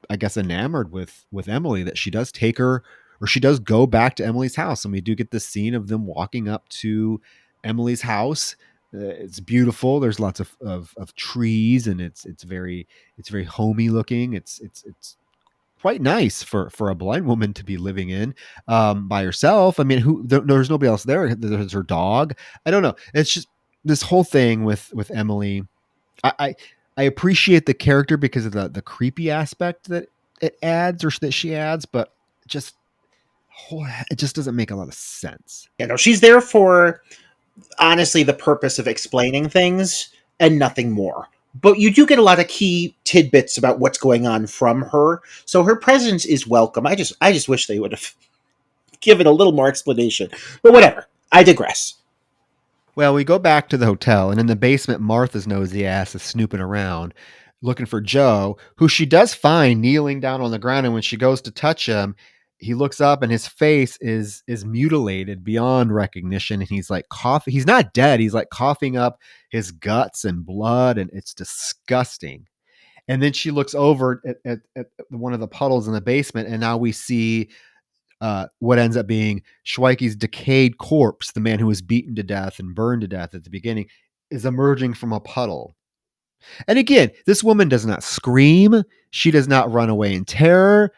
I guess, enamored with Emily that she does take her, or she does go back to Emily's house, and we do get this scene of them walking up to Emily's house. It's beautiful. There's lots of trees, and it's very homey looking. It's quite nice for a blind woman to be living in by herself. I mean, there's nobody else there. There's her dog. I don't know. It's just this whole thing with Emily. I, I I appreciate the character because of the creepy aspect that it adds or that she adds, but just it just doesn't make a lot of sense. You know, she's there for honestly the purpose of explaining things and nothing more. But you do get a lot of key tidbits about what's going on from her. So her presence is welcome. I just wish they would have given a little more explanation. But whatever. I digress. Well, we go back to the hotel, and in the basement, Martha's nosy ass is snooping around looking for Joe, who she does find kneeling down on the ground. And when she goes to touch him, he looks up and his face is mutilated beyond recognition. And he's like coughing. He's not dead. He's like coughing up his guts and blood, and it's disgusting. And then she looks over at one of the puddles in the basement, and now we see what ends up being Schweike's decayed corpse, the man who was beaten to death and burned to death at the beginning, is emerging from a puddle. And again, this woman does not scream. She does not run away in terror.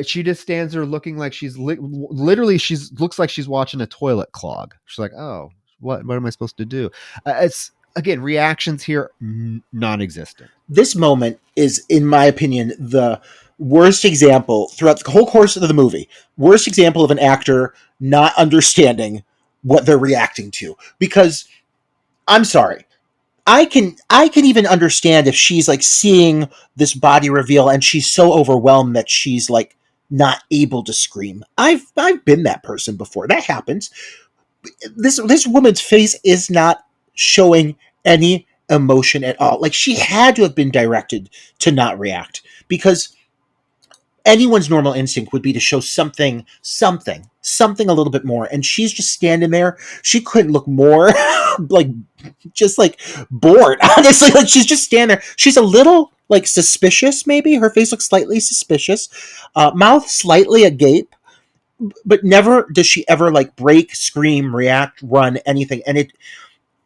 She just stands there looking like literally she's looks like she's watching a toilet clog. She's like, oh, what am I supposed to do? It's again reactions here non-existent. This moment is, in my opinion, the worst example throughout the whole course of the movie. Worst example of an actor not understanding what they're reacting to. Because I'm sorry, I can even understand if she's like seeing this body reveal and she's so overwhelmed that she's like not able to scream. I've been that person before. That happens. This woman's face is not showing any emotion at all. Like she had to have been directed to not react because anyone's normal instinct would be to show something a little bit more, and she's just standing there. She couldn't look more like just like bored. Honestly, like she's just standing there. She's a little like suspicious. Maybe her face looks slightly suspicious, mouth slightly agape, but never does she ever like break, scream, react, run, anything. And it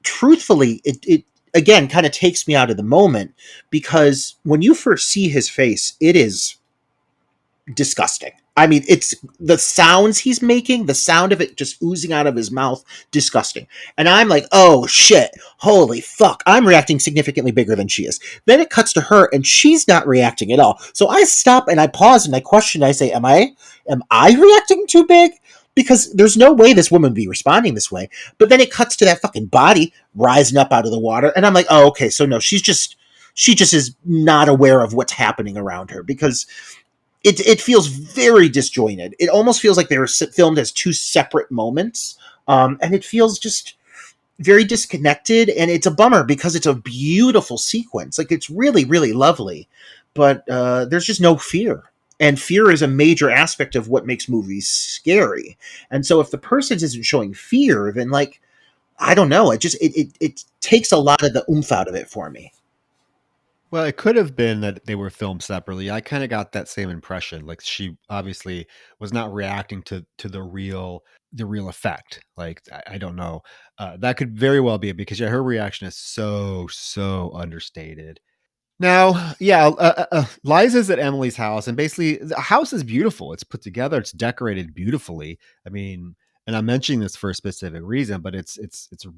truthfully, it again kind of takes me out of the moment because when you first see his face, it is disgusting. I mean, it's the sounds he's making, the sound of it just oozing out of his mouth, disgusting. And I'm like, oh shit, holy fuck. I'm reacting significantly bigger than she is. Then it cuts to her and she's not reacting at all. So I stop and I pause and I question, I say, am I reacting too big? Because there's no way this woman would be responding this way. But then it cuts to that fucking body rising up out of the water. And I'm like, oh, okay, so no, she just is not aware of what's happening around her because it feels very disjointed. It almost feels like they were filmed as two separate moments, and it feels just very disconnected. And it's a bummer because it's a beautiful sequence. Like it's really, really lovely, but there's just no fear. And fear is a major aspect of what makes movies scary. And so if the person isn't showing fear, then like I don't know, it takes a lot of the oomph out of it for me. Well, it could have been that they were filmed separately. I kind of got that same impression. Like she obviously was not reacting to the real effect. Like I don't know. That could very well be it because yeah, her reaction is so understated. Now, yeah, Liza's at Emily's house, and basically the house is beautiful. It's put together. It's decorated beautifully. I mean, and I'm mentioning this for a specific reason, but it's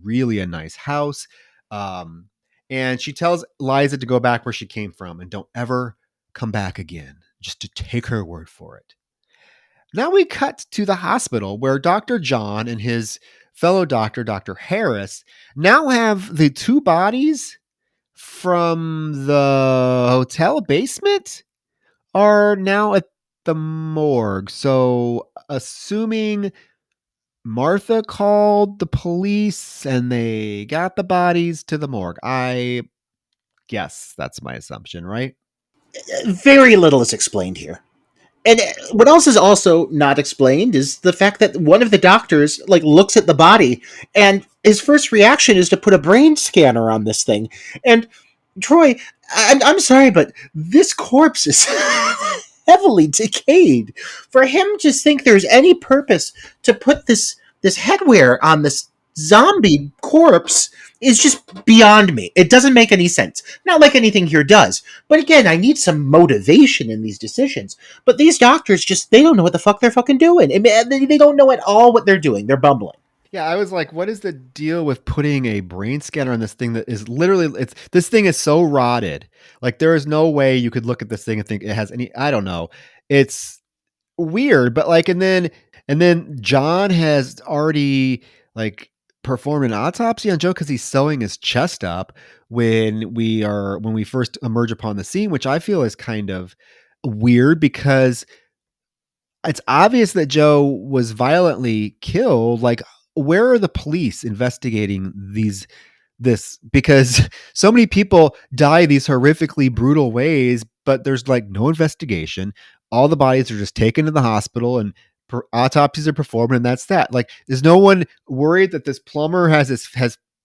really a nice house. And she tells Liza to go back where she came from and don't ever come back again. just to take her word for it. Now we cut to the hospital where Dr. John and his fellow doctor, Dr. Harris, now have the two bodies from the hotel basement are now at the morgue. So, assuming Martha called the police and they got the bodies to the morgue, I guess that's my assumption, right? Very little is explained here. And what else is also not explained is the fact that one of the doctors like looks at the body and his first reaction is to put a brain scanner on this thing. And Troy, I'm sorry, but this corpse is heavily decayed. For him to think there's any purpose to put this headwear on this zombie corpse is just beyond me. It doesn't make any sense. Not like anything here does. But again, I need some motivation in these decisions. But these doctors just, they don't know what the fuck they're fucking doing. They don't know at all what they're doing. They're bumbling. Yeah, I was like, what is the deal with putting a brain scanner on this thing that is literally this thing is so rotted. Like there is no way you could look at this thing and think it has any I don't know. It's weird, but like and then John has already like performed an autopsy on Joe because he's sewing his chest up when we first emerge upon the scene, which I feel is kind of weird because it's obvious that Joe was violently killed. Like, where are the police investigating this? Because so many people die these horrifically brutal ways, but there's like no investigation. All the bodies are just taken to the hospital and autopsies are performed, and that's that. Like, is no one worried that this plumber has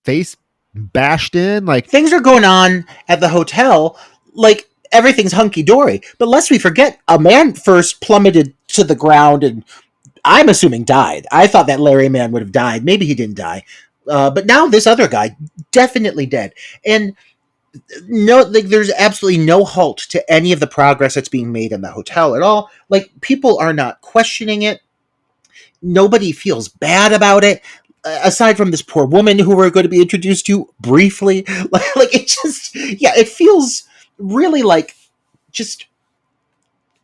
face bashed in? Like, Things are going on at the hotel like everything's hunky dory. But lest we forget, a man first plummeted to the ground and I'm assuming died. I thought that Larry man would have died. Maybe he didn't die. But now this other guy definitely dead. And no, like there's absolutely no halt to any of the progress that's being made in the hotel at all. Like people are not questioning it. Nobody feels bad about it. Aside from this poor woman who we're going to be introduced to briefly, like it just, yeah, it feels really like just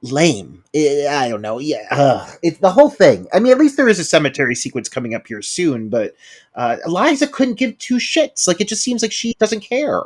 lame. I don't know. Yeah, it's the whole thing. I mean, at least there is a cemetery sequence coming up here soon, but Eliza couldn't give two shits. Like it just seems like she doesn't care.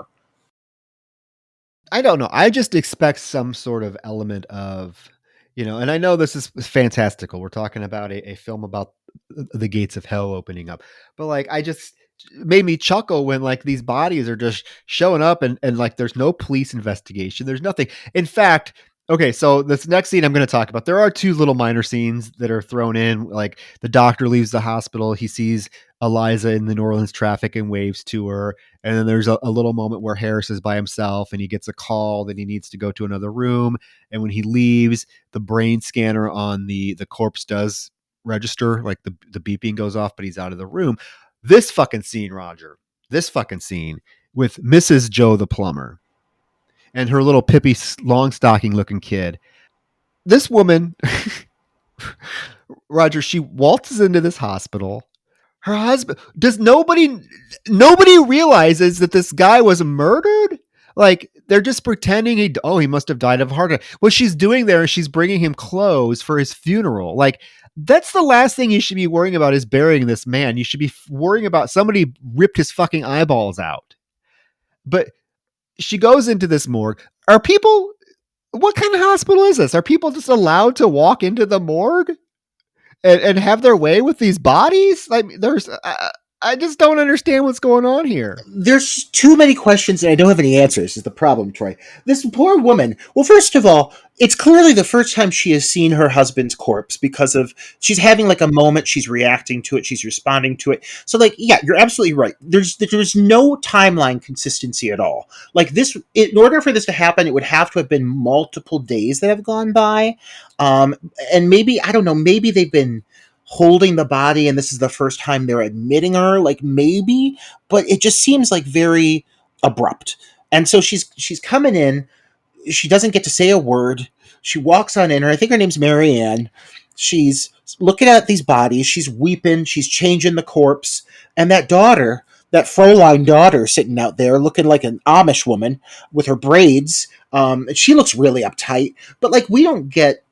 I don't know. I just expect some sort of element of, and I know this is fantastical. We're talking about a film about the gates of hell opening up, but like, I just made me chuckle when like these bodies are just showing up and like there's no police investigation. There's nothing. In fact, okay, so this next scene I'm going to talk about, there are two little minor scenes that are thrown in. Like the doctor leaves the hospital. He sees Eliza in the New Orleans traffic and waves to her. And then there's a little moment where Harris is by himself and he gets a call that he needs to go to another room. And when he leaves, the brain scanner on the corpse does register, like the beeping goes off, but he's out of the room. This fucking scene, Roger, this fucking scene with Mrs. Joe the plumber and her little Pippi Longstocking looking kid. This woman, Roger, she waltzes into this hospital. Her husband nobody realizes that this guy was murdered. Like they're just pretending he must have died of a heart attack. What she's doing there is she's bringing him clothes for his funeral. Like that's the last thing you should be worrying about is burying this man. You should be worrying about somebody ripped his fucking eyeballs out. But she goes into this morgue. What kind of hospital is this? Are people just allowed to walk into the morgue and have their way with these bodies? Like I just don't understand what's going on here. There's too many questions and I don't have any answers is the problem, Troy. This poor woman, well, first of all, it's clearly the first time she has seen her husband's corpse because of she's having like a moment, she's reacting to it, she's responding to it. So like, yeah, you're absolutely right. There's no timeline consistency at all. Like this, in order for this to happen, it would have to have been multiple days that have gone by. And maybe, I don't know, maybe they've been holding the body and this is the first time they're admitting her, like maybe, but it just seems like very abrupt. And so she's coming in, she doesn't get to say a word. She walks on in, I think her name's Marianne. She's looking at these bodies, she's weeping, she's changing the corpse, and that daughter, that Fräulein daughter sitting out there looking like an Amish woman with her braids. And she looks really uptight, but like we don't get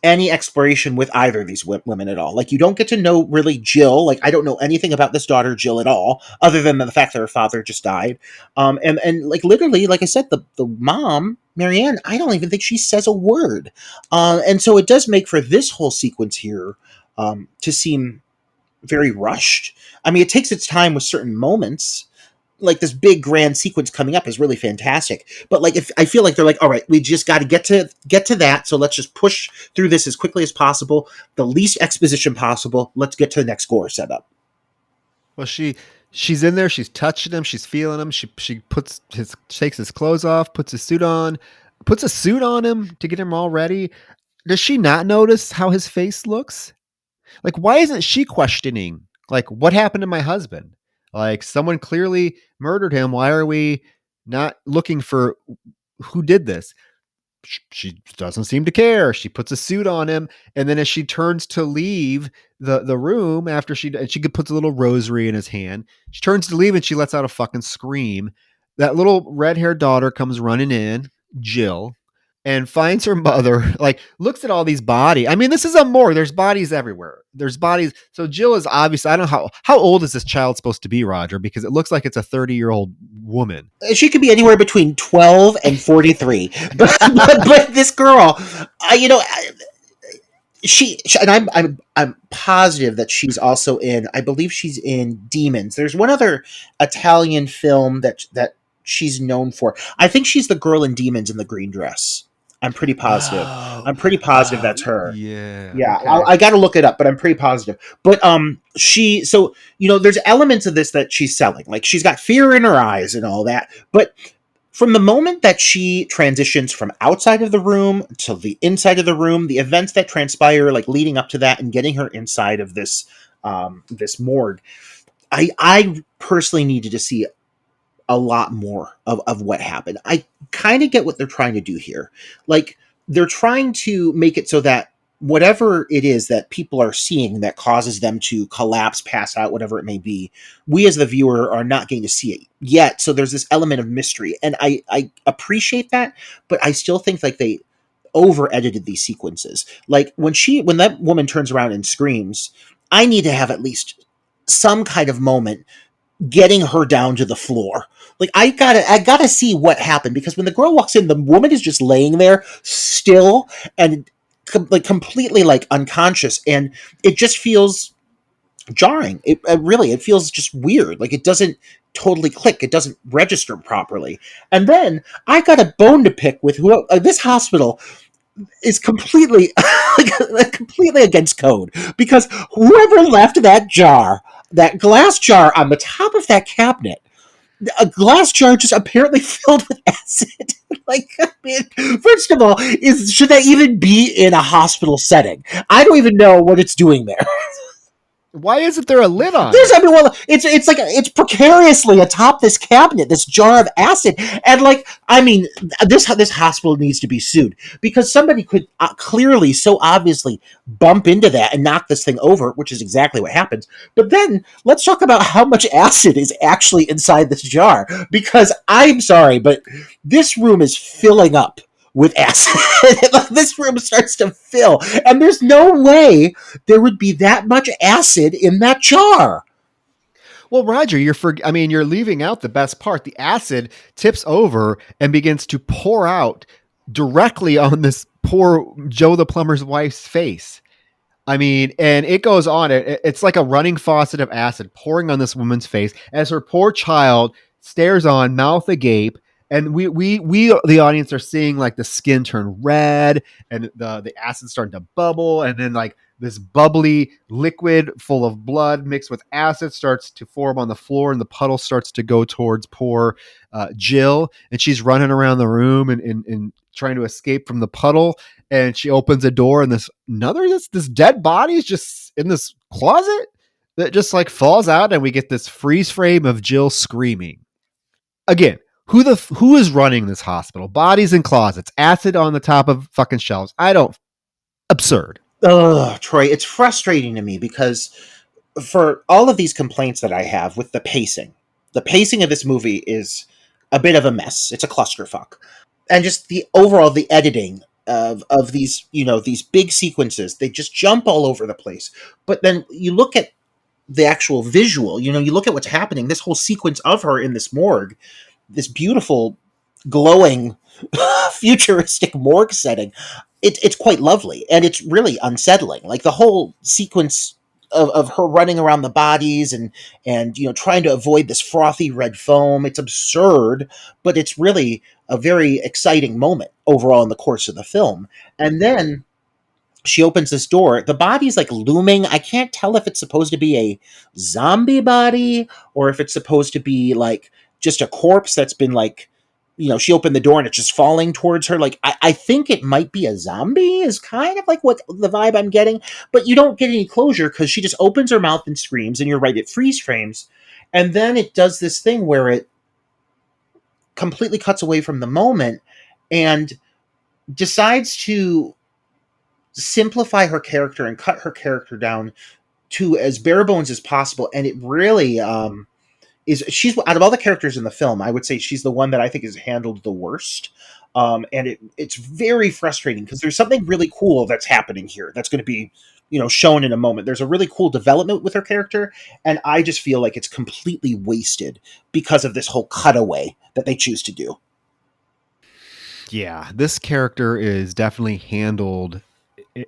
any exploration with either of these women at all. Like you don't get to know really Jill. Like I don't know anything about this daughter Jill at all, other than the fact that her father just died. And like literally, like I said, the mom Marianne, I don't even think she says a word. And so it does make for this whole sequence here to seem very rushed. I mean, it takes its time with certain moments. Like this big grand sequence coming up is really fantastic, but like if I feel like they're like, all right, we just got to get to that, so let's just push through this as quickly as possible, the least exposition possible. Let's get to the next gore setup. Well, she's in there. She's touching him. She's feeling him. She takes his clothes off, puts his suit on, puts a suit on him to get him all ready. Does she not notice how his face looks? Like, why isn't she questioning? Like, what happened to my husband? Like, someone clearly murdered him. Why are we not looking for who did this? She doesn't seem to care. She puts a suit on him, and then as she turns to leave the room after she puts a little rosary in his hand, she turns to leave and she lets out a fucking scream. That little red-haired daughter comes running in, Jill, and finds her mother, like looks at all these bodies. I mean, this is a morgue. There's bodies everywhere. There's bodies. So Jill is obviously, I don't know how old is this child supposed to be, Roger? Because it looks like it's a 30-year-old woman. She could be anywhere between 12 and 43, but this girl, you know, she and I'm positive that she's also in. I believe she's in Demons. There's one other Italian film that she's known for. I think she's the girl in Demons in the green dress. I'm pretty positive. Oh, I'm pretty positive that's her. yeah. Yeah, Okay. I got to look it up, but I'm pretty positive. But so there's elements of this that she's selling. Like she's got fear in her eyes and all that. But from the moment that she transitions from outside of the room to the inside of the room, the events that transpire, like leading up to that and getting her inside of this morgue, I personally needed to see a lot more of what happened. I kind of get what they're trying to do here. Like they're trying to make it so that whatever it is that people are seeing that causes them to collapse, pass out, whatever it may be, we as the viewer are not getting to see it yet. So there's this element of mystery. And I appreciate that, but I still think like they over edited these sequences. Like when that woman turns around and screams, I need to have at least some kind of moment getting her down to the floor. Like I gotta see what happened, because when the girl walks in, the woman is just laying there still and like completely like unconscious, and it just feels jarring. It feels just weird. Like it doesn't totally click. It doesn't register properly. And then I got a bone to pick with who this hospital is completely completely against code, because whoever left that glass jar on the top of that cabinet, a glass jar just apparently filled with acid. Like, I mean, first of all, should that even be in a hospital setting? I don't even know what it's doing there. Why isn't there a lid on There's, it? I mean, well, it's like it's precariously atop this cabinet, this jar of acid, and like, I mean, this hospital needs to be sued, because somebody could clearly, so obviously, bump into that and knock this thing over, which is exactly what happens. But then let's talk about how much acid is actually inside this jar, because I'm sorry, but this room is filling up with acid. Like, this room starts to fill, and there's no way there would be that much acid in that jar. Well, Roger, you're leaving out the best part. The acid tips over and begins to pour out directly on this poor Joe the plumber's wife's face. I mean, and it goes on. It's like a running faucet of acid pouring on this woman's face as her poor child stares on, mouth agape. And we the audience are seeing like the skin turn red and the acid starting to bubble, and then like this bubbly liquid full of blood mixed with acid starts to form on the floor, and the puddle starts to go towards poor Jill, and she's running around the room and trying to escape from the puddle. And she opens a door, and this dead body is just in this closet that just like falls out, and we get this freeze frame of Jill screaming. Again, who is running this hospital? Bodies in closets, acid on the top of fucking shelves. Absurd. Ugh, Troy, it's frustrating to me because for all of these complaints that I have with the pacing, The pacing of this movie is a bit of a mess. It's a clusterfuck. And just the overall the editing of these, these big sequences, they just jump all over the place. But then you look at the actual visual, you look at what's happening, this whole sequence of her in this morgue, this beautiful glowing futuristic morgue setting. It's quite lovely, and it's really unsettling. Like the whole sequence of her running around the bodies and trying to avoid this frothy red foam. It's absurd, but it's really a very exciting moment overall in the course of the film. And then she opens this door. The body's like looming. I can't tell if it's supposed to be a zombie body or if it's supposed to be like just a corpse that's been like, she opened the door and it's just falling towards her. Like, I think it might be a zombie, is kind of like what the vibe I'm getting. But you don't get any closure because she just opens her mouth and screams, and you're right, it freeze frames. And then it does this thing where it completely cuts away from the moment and decides to simplify her character and cut her character down to as bare bones as possible. And it really she's out of all the characters in the film, I would say she's the one that I think is handled the worst. And it's very frustrating because there's something really cool that's happening here that's going to be shown in a moment. There's a really cool development with her character, and I just feel like it's completely wasted because of this whole cutaway that they choose to do. Yeah, this character is definitely handled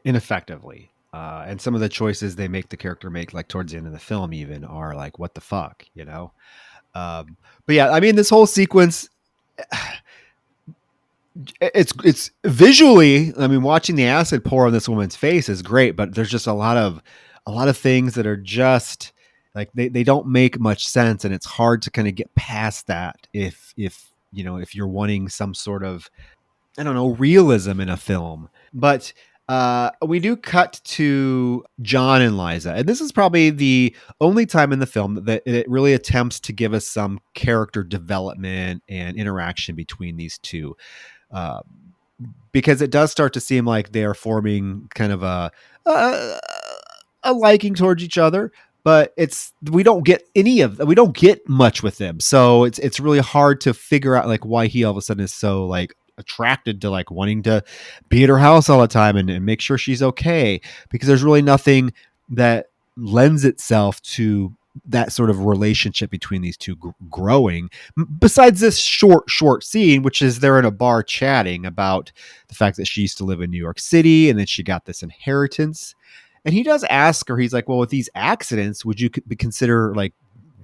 ineffectively. And some of the choices they make the character make, like towards the end of the film, even are like, what the fuck, you know? But yeah, I mean, this whole sequence, it's visually, I mean, watching the acid pour on this woman's face is great, but there's just a lot of things that are just like they don't make much sense, and it's hard to kind of get past that if you're wanting some sort of, I don't know, realism in a film. But we do cut to John and Liza, and this is probably the only time in the film that it really attempts to give us some character development and interaction between these two, uh, because it does start to seem like they are forming kind of a, a liking towards each other. But we don't get we don't get much with them, so it's really hard to figure out like why he all of a sudden is so like attracted to like wanting to be at her house all the time and make sure she's okay, because there's really nothing that lends itself to that sort of relationship between these two growing, besides this short scene, which is they're in a bar chatting about the fact that she used to live in New York City and then she got this inheritance. And he does ask her, he's like, well, with these accidents, would you consider like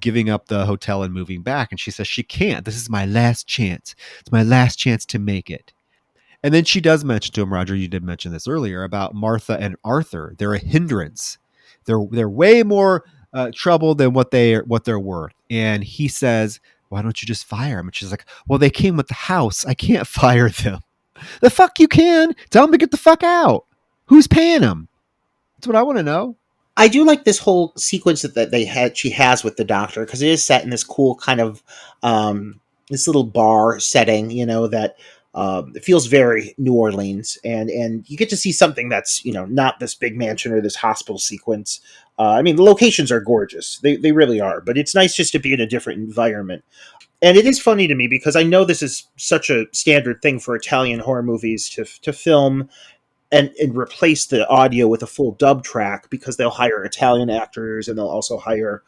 giving up the hotel and moving back? And she says she can't. This is my last chance. It's my last chance to make it. And then she does mention to him, Roger, you did mention this earlier, about Martha and Arthur. They're a hindrance. They're way more trouble than what they're worth. And he says, why don't you just fire them? And she's like, well, they came with the house. I can't fire them. The fuck you can. Tell them to get the fuck out. Who's paying them? That's what I want to know. I do like this whole sequence that she has with the doctor, because it is set in this cool kind of this little bar setting, that it feels very New Orleans, and you get to see something that's not this big mansion or this hospital sequence. I mean, the locations are gorgeous; they really are, but it's nice just to be in a different environment. And it is funny to me because I know this is such a standard thing for Italian horror movies to film and replace the audio with a full dub track, because they'll hire Italian actors and they'll also hire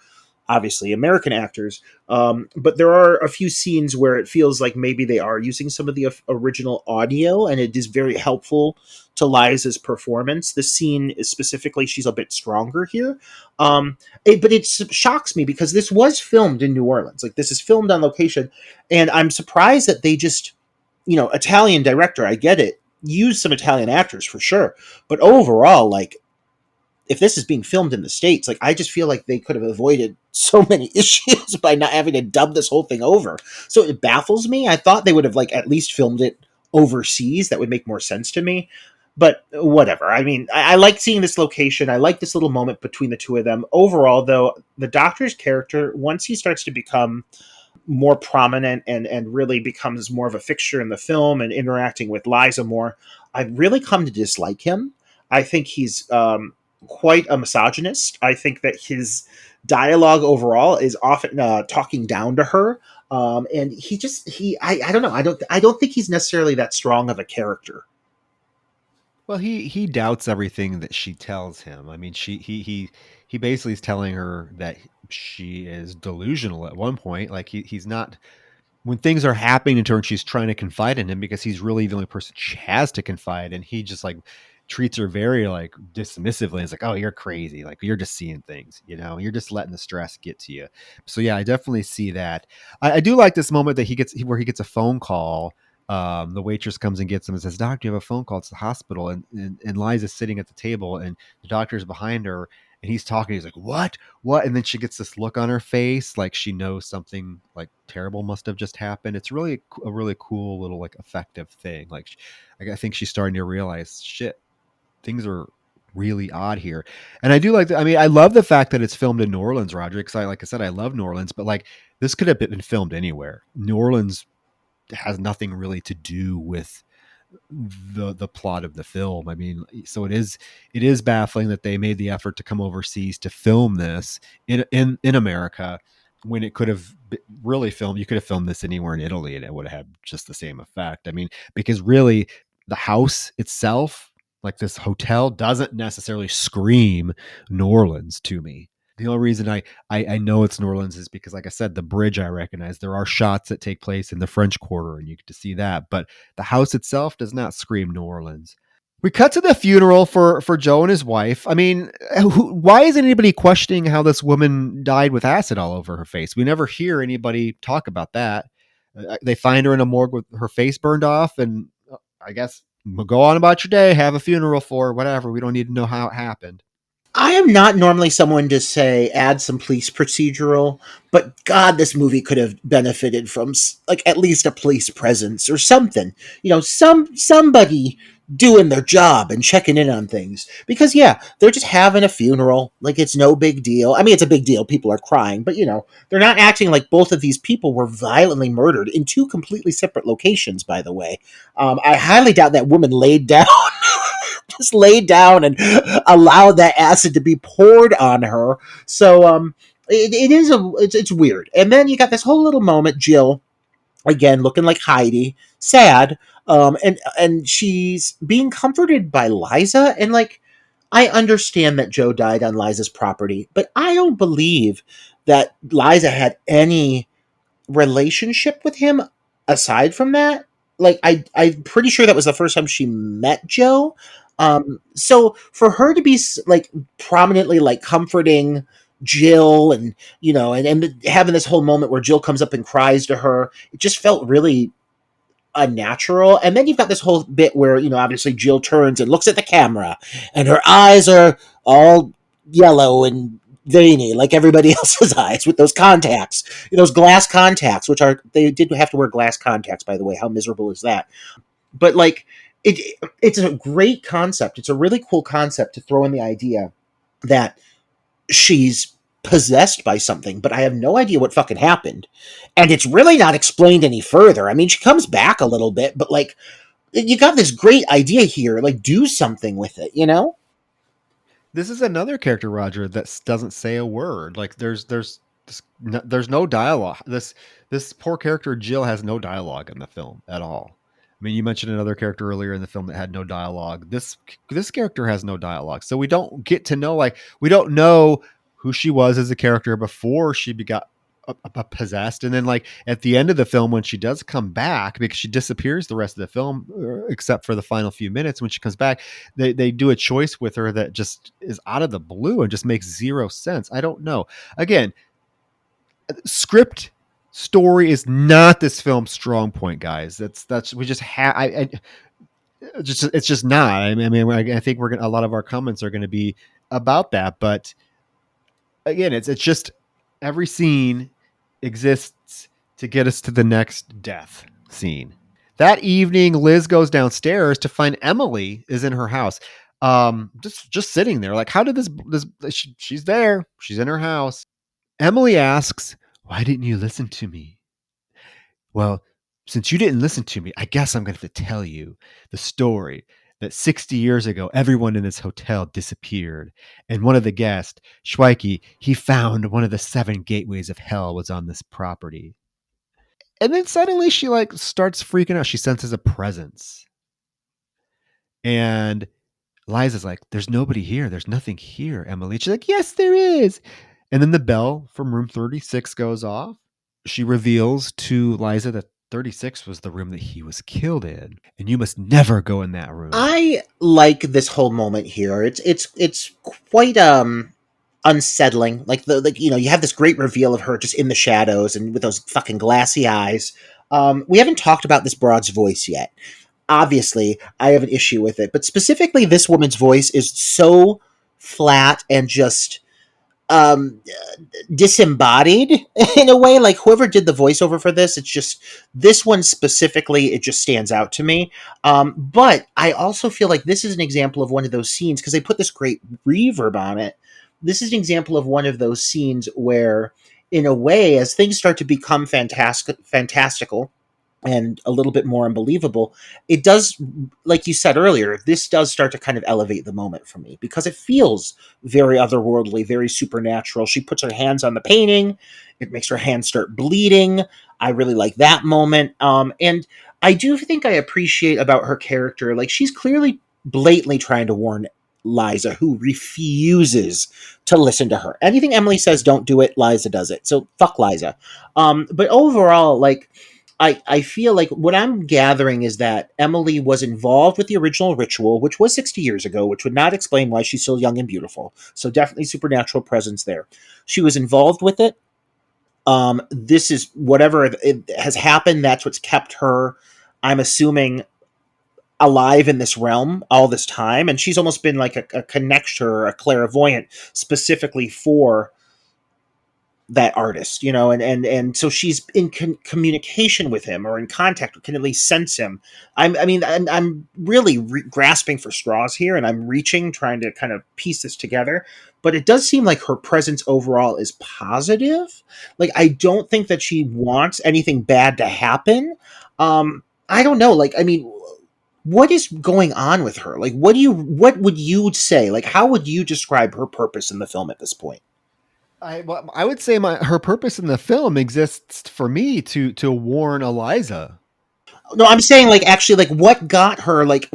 obviously American actors. But there are a few scenes where it feels like maybe they are using some of the original audio, and it is very helpful to Liza's performance. The scene is specifically, she's a bit stronger here. But it shocks me because this was filmed in New Orleans. Like, this is filmed on location, and I'm surprised that they just, Italian director, I get it, use some Italian actors for sure, but overall, like, if this is being filmed in the States, like, I just feel like they could have avoided so many issues by not having to dub this whole thing over. So it baffles me. I thought they would have like at least filmed it overseas. That would make more sense to me. But whatever. I mean, I like seeing this location. I like this little moment between the two of them. Overall, though, the doctor's character, once he starts to become more prominent and really becomes more of a fixture in the film and interacting with Liza more, I really come to dislike him. I think he's quite a misogynist. I think that his dialogue overall is often talking down to her. And I don't know. I don't think he's necessarily that strong of a character. Well, he doubts everything that she tells him. I mean, he basically is telling her that she is delusional at one point. Like he's not, when things are happening to her and she's trying to confide in him because he's really the only person she has to confide in. He just like treats her very like dismissively. It's like, oh, you're crazy. Like you're just seeing things, you're just letting the stress get to you. So yeah, I definitely see that. I do like this moment that where he gets a phone call. The waitress comes and gets him and says, "Doctor, you have a phone call. It's the hospital." And Liza's sitting at the table and the doctor's behind her and he's talking. He's like, what? And then she gets this look on her face, like she knows something like terrible must have just happened. It's really a really cool little like effective thing. Like, I think she's starting to realize, shit, things are really odd here. And I do like that. I mean, I love the fact that it's filmed in New Orleans, Roger, because like I said, I love New Orleans, but like this could have been filmed anywhere. New Orleans has nothing really to do with the plot of the film. I mean, so it is baffling that they made the effort to come overseas to film this in America when it could have really filmed. You could have filmed this anywhere in Italy and it would have had just the same effect. I mean, because really the house itself, like this hotel, doesn't necessarily scream New Orleans to me. The only reason I know it's New Orleans is because, like I said, the bridge I recognize. There are shots that take place in the French Quarter, and you get to see that. But the house itself does not scream New Orleans. We cut to the funeral for Joe and his wife. I mean, why isn't anybody questioning how this woman died with acid all over her face? We never hear anybody talk about that. They find her in a morgue with her face burned off, and I guess go on about your day, have a funeral for her, whatever. We don't need to know how it happened. I am not normally someone to say add some police procedural, but God, this movie could have benefited from like at least a police presence or something. Somebody doing their job and checking in on things. Because yeah, they're just having a funeral, like it's no big deal. I mean, it's a big deal. People are crying, but they're not acting like both of these people were violently murdered in two completely separate locations. By the way, I highly doubt that woman laid down. Just laid down and allowed that acid to be poured on her. So it's weird. And then you got this whole little moment, Jill, again looking like Heidi, sad, and she's being comforted by Liza, and like I understand that Joe died on Liza's property, but I don't believe that Liza had any relationship with him aside from that. Like I'm pretty sure that was the first time she met Joe. So for her to be like prominently like comforting Jill, and and having this whole moment where Jill comes up and cries to her, it just felt really unnatural. And then you've got this whole bit where obviously Jill turns and looks at the camera and her eyes are all yellow and veiny like everybody else's eyes with those contacts, those glass contacts, which are, they did have to wear glass contacts, by the way. How miserable is that? But like it's a great concept. It's a really cool concept to throw in the idea that she's possessed by something, but I have no idea what fucking happened. And it's really not explained any further. I mean, she comes back a little bit, but like you got this great idea here, like do something with it. This is another character, Roger, that doesn't say a word. Like there's no dialogue. This poor character Jill has no dialogue in the film at all. I mean, you mentioned another character earlier in the film that had no dialogue. This character has no dialogue, so we don't get to know, like, we don't know who she was as a character before she got possessed, and then like at the end of the film when she does come back, because she disappears the rest of the film except for the final few minutes. When she comes back, they do a choice with her that just is out of the blue and just makes zero sense. I don't know. Again, script story is not this film's strong point, guys. That's we just have it's just not. I think we're gonna, a lot of our comments are going to be about that, but again, it's just every scene exists to get us to the next death scene. That evening, Liz goes downstairs to find Emily is in her house, just sitting there. Like, how did she's there, she's in her house. Emily asks, "Why didn't you listen to me?" "Well, since you didn't listen to me, I guess I'm going to have to tell you the story." that 60 years ago, everyone in this hotel disappeared. And one of the guests, Schweike, he found one of the 7 gateways of hell was on this property. And then suddenly she like starts freaking out. She senses a presence. And Liza's like, there's nobody here. There's nothing here, Emily. She's like, yes, there is. And then the bell from room 36 goes off. She reveals to Liza that 36 was the room that he was killed in, and you must never go in that room. I like this whole moment here. It's quite unsettling. Like you have this great reveal of her just in the shadows and with those fucking glassy eyes. We haven't talked about this broad's voice yet. Obviously, I have an issue with it, but specifically this woman's voice is so flat and just um disembodied in a way. Like whoever did the voiceover for this, it's just this one specifically, it just stands out to me. But I also feel like this is an example of one of those scenes, because they put this great reverb on it. This is an example of one of those scenes where, in a way, as things start to become fantastical and a little bit more unbelievable, it does, like you said earlier, this does start to kind of elevate the moment for me, because it feels very otherworldly, very supernatural. She puts her hands on the painting, it makes her hands start bleeding. I really like that moment. And I do think I appreciate about her character, like she's clearly blatantly trying to warn Liza, who refuses to listen to her. Anything Emily says, don't do it, Liza does it. So fuck Liza. But overall, like, I feel like what I'm gathering is that Emily was involved with the original ritual, which was 60 years ago, which would not explain why she's so young and beautiful. So definitely supernatural presence there. She was involved with it. This is whatever it has happened. That's what's kept her, I'm assuming, alive in this realm all this time. And she's almost been like a connector, a clairvoyant, specifically for that artist, and so she's in communication with him, or in contact, can at least sense him. I'm really grasping for straws here, and I'm reaching, trying to kind of piece this together. But it does seem like her presence overall is positive. Like, I don't think that she wants anything bad to happen. I don't know. Like, I mean, what is going on with her? Like, what would you say? Like, how would you describe her purpose in the film at this point? I would say her purpose in the film exists for me to warn Eliza. No, I'm saying, like, actually, like, what got her, like,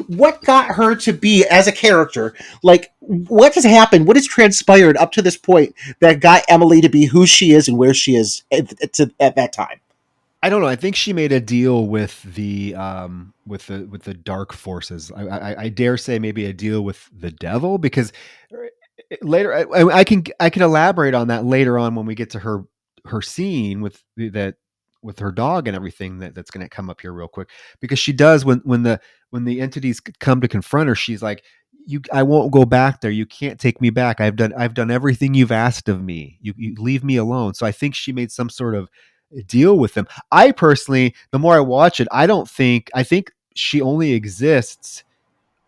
what got her to be, as a character, like, what has happened, what has transpired up to this point that got Emily to be who she is and where she is at that time? I don't know. I think she made a deal with the dark forces. I dare say maybe a deal with the devil, because later I can elaborate on that later on when we get to her scene with her dog and everything that's going to come up here real quick, because she does when the entities come to confront her, she's like, I won't go back there. You can't take me back. I've done everything you've asked of me. You leave me alone. So I think she made some sort of deal with them. I personally, the more I watch it, I think she only exists.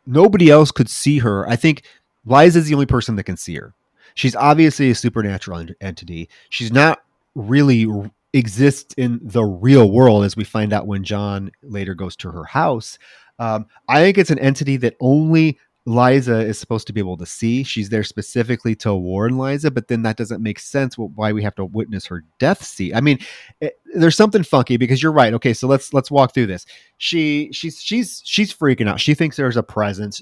Nobody else could see her. I think Liza's the only person that can see her. She's obviously a supernatural entity. She's not really exists in the real world, as we find out when John later goes to her house. I think it's an entity that only Liza is supposed to be able to see. She's there specifically to warn Liza, but then that doesn't make sense why we have to witness her death scene. I mean, there's something funky, because you're right. Okay, so let's walk through this. She's freaking out. She thinks there's a presence.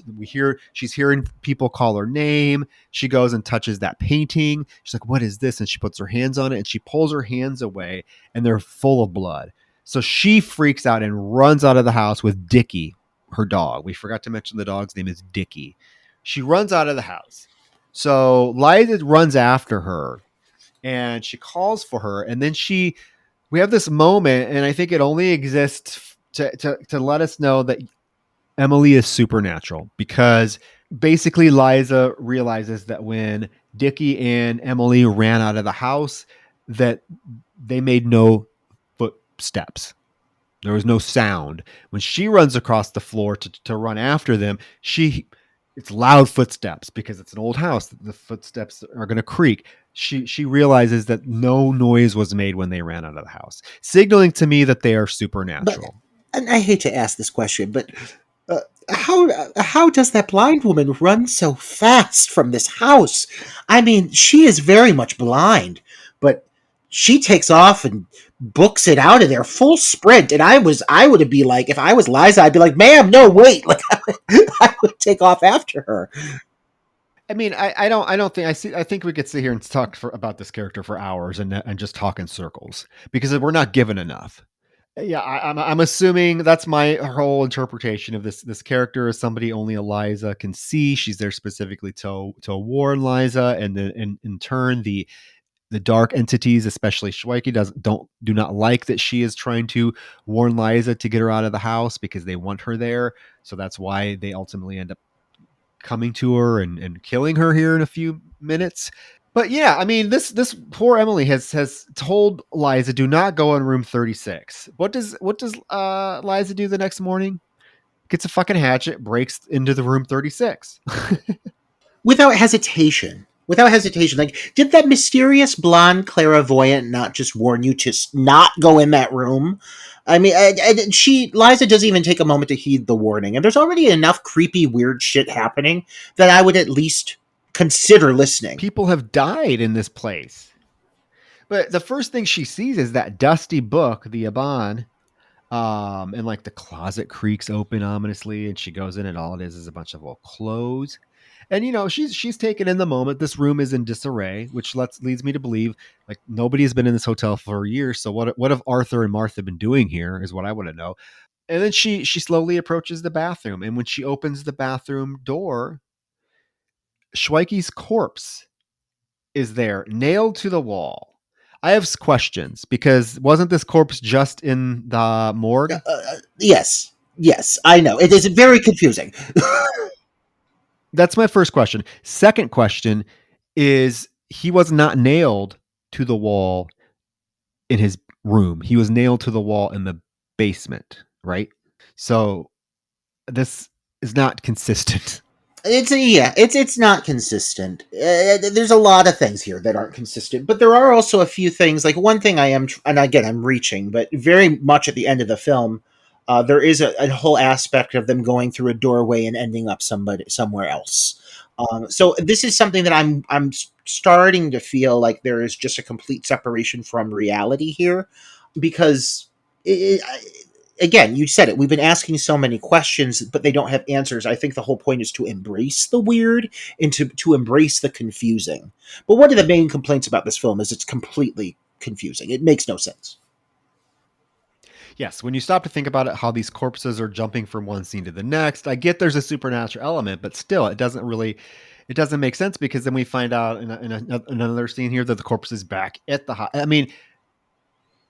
She's hearing people call her name. She goes and touches that painting. She's like, "What is this?" And she puts her hands on it, and she pulls her hands away, and they're full of blood. So she freaks out and runs out of the house with Dickie, her dog. We forgot to mention the dog's name is Dickie. She runs out of the house. So Liza runs after her and she calls for her. And then we have this moment, and I think it only exists to let us know that Emily is supernatural, because basically Liza realizes that when Dickie and Emily ran out of the house, that they made no footsteps. There was no sound. When she runs across the floor to run after them, it's loud footsteps, because it's an old house. The footsteps are going to creak. She realizes that no noise was made when they ran out of the house, signaling to me that they are supernatural. And I hate to ask this question, but how does that blind woman run so fast from this house? I mean, she is very much blind, but she takes off and books it out of there full sprint. And I would be like, if I was Liza, I'd be like, ma'am, no, wait, like I would take off after her. I mean, I don't think I think we could sit here and talk about this character for hours and just talk in circles because we're not given enough. Yeah, I'm assuming that's my whole interpretation of this character is somebody only Eliza can see. She's there specifically to warn Liza, and then in turn the dark entities, especially Schweike, do not like that she is trying to warn Liza to get her out of the house because they want her there. So that's why they ultimately end up coming to her and killing her here in a few minutes. But yeah, I mean, this poor Emily has told Liza, do not go in room 36. What does Liza do the next morning? Gets a fucking hatchet, breaks into the room 36. Without hesitation. Without hesitation. Like, did that mysterious blonde clairvoyant not just warn you to not go in that room? I mean, Liza doesn't even take a moment to heed the warning. And there's already enough creepy, weird shit happening that I would at least consider listening. People have died in this place. But the first thing she sees is that dusty book, the Aban, and like the closet creaks open ominously, and she goes in, and all it is a bunch of old clothes. And she's taken in the moment. This room is in disarray, which leads me to believe like nobody has been in this hotel for years. So what have Arthur and Martha been doing here? Is what I want to know. And then she slowly approaches the bathroom, and when she opens the bathroom door, Schweike's corpse is there, nailed to the wall. I have questions because wasn't this corpse just in the morgue? Yes. Yes, I know. It is very confusing. That's my first question. Second question is he was not nailed to the wall in his room. He was nailed to the wall in the basement, right? So this is not consistent. It's not consistent. There's a lot of things here that aren't consistent, but there are also a few things. Like one thing I am, and again I'm reaching, but very much at the end of the film, there is a whole aspect of them going through a doorway and ending up somewhere else. So this is something that I'm starting to feel like there is just a complete separation from reality here, because again, you said it. We've been asking so many questions, but they don't have answers. I think the whole point is to embrace the weird and to embrace the confusing. But one of the main complaints about this film is it's completely confusing. It makes no sense. Yes, when you stop to think about it, how these corpses are jumping from one scene to the next, I get there's a supernatural element, but still, it doesn't make sense because then we find out in another scene here that the corpse is back at the house. I mean,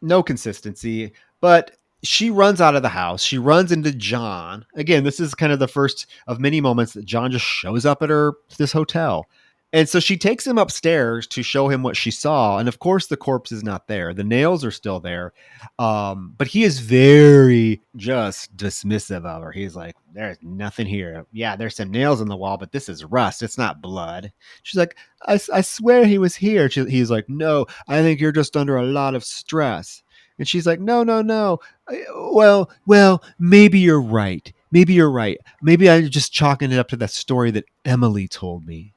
no consistency, but she runs out of the house. She runs into John. Again, this is kind of the first of many moments that John just shows up at this hotel. And so she takes him upstairs to show him what she saw. And of course, the corpse is not there. The nails are still there. But he is very just dismissive of her. He's like, there's nothing here. Yeah, there's some nails in the wall, but this is rust. It's not blood. She's like, I swear he was here. He's like, no, I think you're just under a lot of stress. And she's like, no, no, no. Well, maybe you're right. Maybe you're right. Maybe I'm just chalking it up to that story that Emily told me.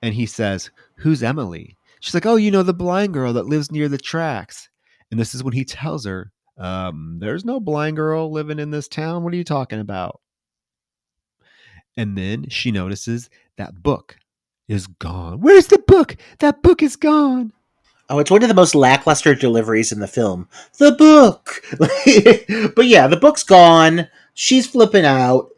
And he says, who's Emily? She's like, oh, the blind girl that lives near the tracks. And this is when he tells her, there's no blind girl living in this town. What are you talking about? And then she notices that book is gone. Where's the book? That book is gone. Oh, it's one of the most lackluster deliveries in the film. The book! But yeah, the book's gone. She's flipping out.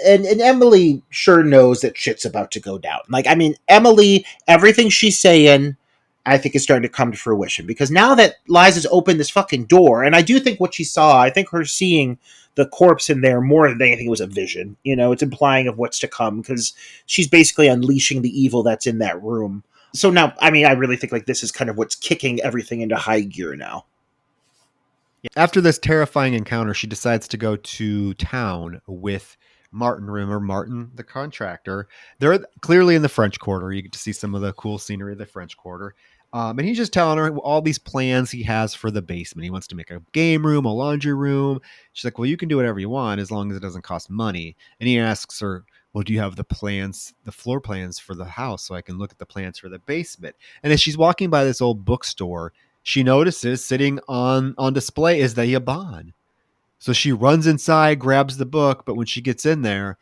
And Emily sure knows that shit's about to go down. Like, I mean, Emily, everything she's saying, I think is starting to come to fruition because now that Liza's opened this fucking door, and I do think what she saw, I think her seeing the corpse in there more than anything was a vision. It's implying of what's to come because she's basically unleashing the evil that's in that room. So now, I mean, I really think like this is kind of what's kicking everything into high gear now. After this terrifying encounter, she decides to go to town with Martin. Remember Martin, the contractor? They're clearly in the French Quarter. You get to see some of the cool scenery of the French Quarter. And he's just telling her all these plans he has for the basement. He wants to make a game room, a laundry room. She's like, well, you can do whatever you want as long as it doesn't cost money. And he asks her, well, do you have the plans, the floor plans for the house so I can look at the plans for the basement? And as she's walking by this old bookstore, she notices sitting on display is the Yabon. So she runs inside, grabs the book, but when she gets in there,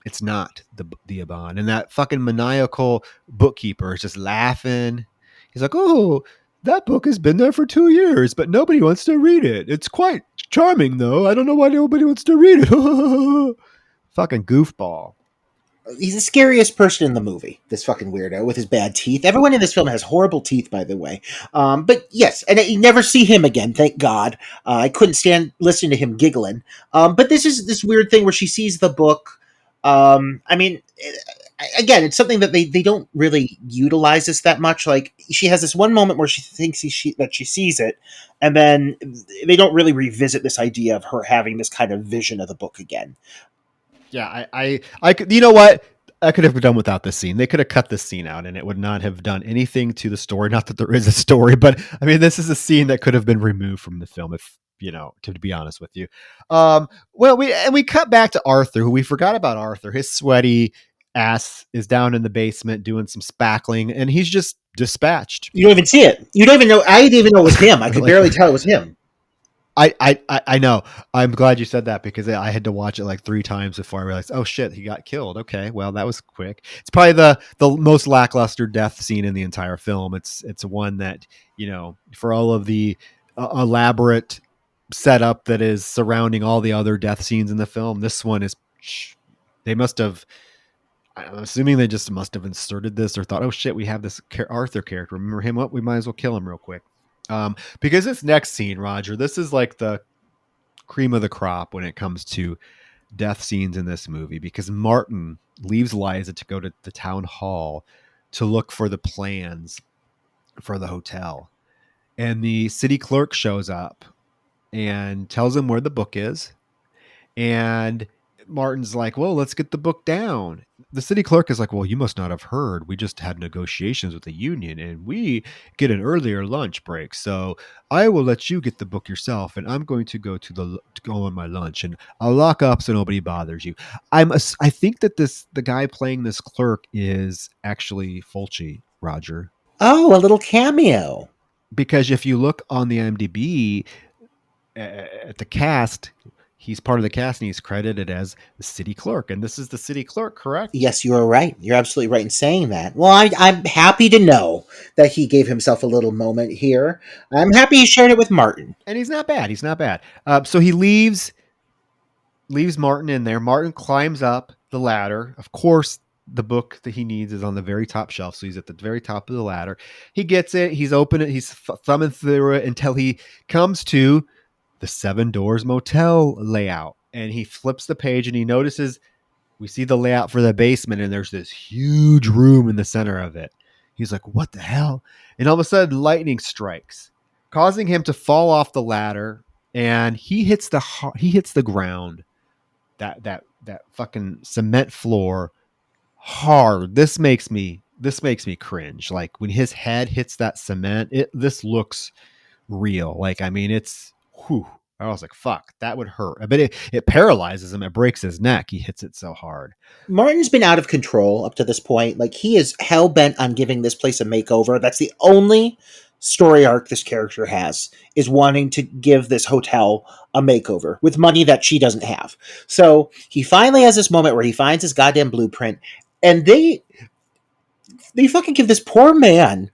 it's not the Yabon. And that fucking maniacal bookkeeper is just laughing. He's like, oh, that book has been there for 2 years, but nobody wants to read it. It's quite charming, though. I don't know why nobody wants to read it. Fucking goofball. He's the scariest person in the movie, this fucking weirdo with his bad teeth. Everyone in this film has horrible teeth, by the way. But yes, and you never see him again, thank God. I couldn't stand listening to him giggling. But this is this weird thing where she sees the book. I mean, again, it's something that they don't really utilize this that much. Like, she has this one moment where she thinks that she sees it, and then they don't really revisit this idea of her having this kind of vision of the book again. Yeah, I could, you know what? I could have done without this scene. They could have cut this scene out and it would not have done anything to the story. Not that there is a story, but I mean, this is a scene that could have been removed from the film if, you know, to be honest with you. Well, we cut back to Arthur, who we forgot about Arthur. His sweaty ass is down in the basement doing some spackling and he's just dispatched. You don't even see it. You don't even know. I didn't even know it was him. I could barely tell it was him. I know. I'm glad you said that because I had to watch it like 3 times before I realized, oh shit, he got killed. Okay, well that was quick. It's probably the most lackluster death scene in the entire film. It's one that, you know, for all of the elaborate setup that is surrounding all the other death scenes in the film, this one is. They must have. I'm assuming they just must have inserted this or thought, oh shit, we have this Arthur character. Remember him? What? We might as well kill him real quick. Because this next scene, Roger, this is like the cream of the crop when it comes to death scenes in this movie because Martin leaves Liza to go to the town hall to look for the plans for the hotel. And the city clerk shows up and tells him where the book is. And Martin's like, well, let's get the book down. The city clerk is like, well, you must not have heard. We just had negotiations with the union and we get an earlier lunch break. So I will let you get the book yourself. And I'm going to go to go on my lunch and I'll lock up so nobody bothers you. I think that the guy playing this clerk is actually Fulci, Roger. Oh, a little cameo. Because if you look on the IMDb at the cast, he's part of the cast and he's credited as the city clerk. And this is the city clerk, correct? Yes, you are right. You're absolutely right in saying that. Well, I'm happy to know that he gave himself a little moment here. I'm happy he shared it with Martin. And he's not bad. He's not bad. So he leaves Martin in there. Martin climbs up the ladder. Of course, the book that he needs is on the very top shelf. So he's at the very top of the ladder. He gets it. He's opening it. He's thumbing through it until he comes to the 7 Doors Motel layout. And he flips the page and he notices we see the layout for the basement and there's this huge room in the center of it. He's like, what the hell? And all of a sudden lightning strikes, causing him to fall off the ladder and he hits the ground, that fucking cement floor hard. This makes me cringe. Like when his head hits that cement, this looks real. Like, I mean, it's whew. I was like, fuck, that would hurt. But it paralyzes him. It breaks his neck. He hits it so hard. Martin's been out of control up to this point. Like, he is hell bent on giving this place a makeover. That's the only story arc this character has, is wanting to give this hotel a makeover with money that she doesn't have. So he finally has this moment where he finds his goddamn blueprint, and they fucking give this poor man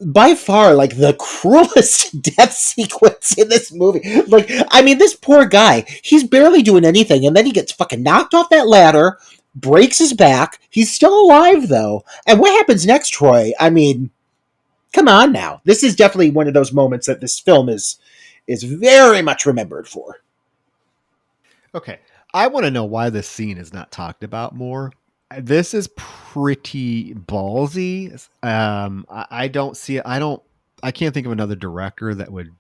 by far like the cruelest death sequence in this movie. Like, I mean, this poor guy, he's barely doing anything, and then he gets fucking knocked off that ladder, breaks his back. He's still alive though. And what happens next, Troy? I mean, come on now. This is definitely one of those moments that this film is very much remembered for. Okay. I want to know why this scene is not talked about more. This is pretty ballsy. I don't see it. I can't think of another director that would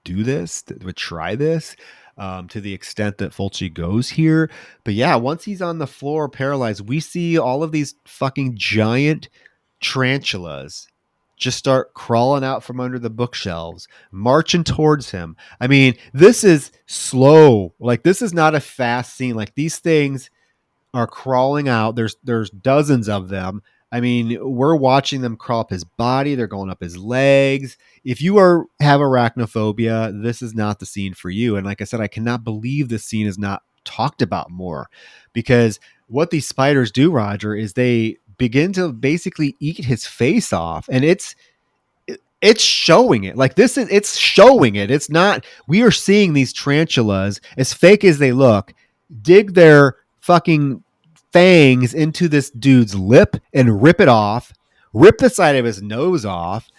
do this, that would try this, to the extent that Fulci goes here. But yeah, once he's on the floor paralyzed, we see all of these fucking giant tarantulas just start crawling out from under the bookshelves, marching towards him. I mean, this is slow. Like, this is not a fast scene. Like, these things are crawling out. There's dozens of them. I mean, we're watching them crawl up his body. They're going up his legs. If you have arachnophobia, this is not the scene for you. And like I said, I cannot believe this scene is not talked about more, because what these spiders do, Roger, is they begin to basically eat his face off, and it's showing it. Like, this is it's showing it. It's not, we are seeing these tarantulas, as fake as they look, dig their fucking fangs into this dude's lip and rip it off, rip the side of his nose off.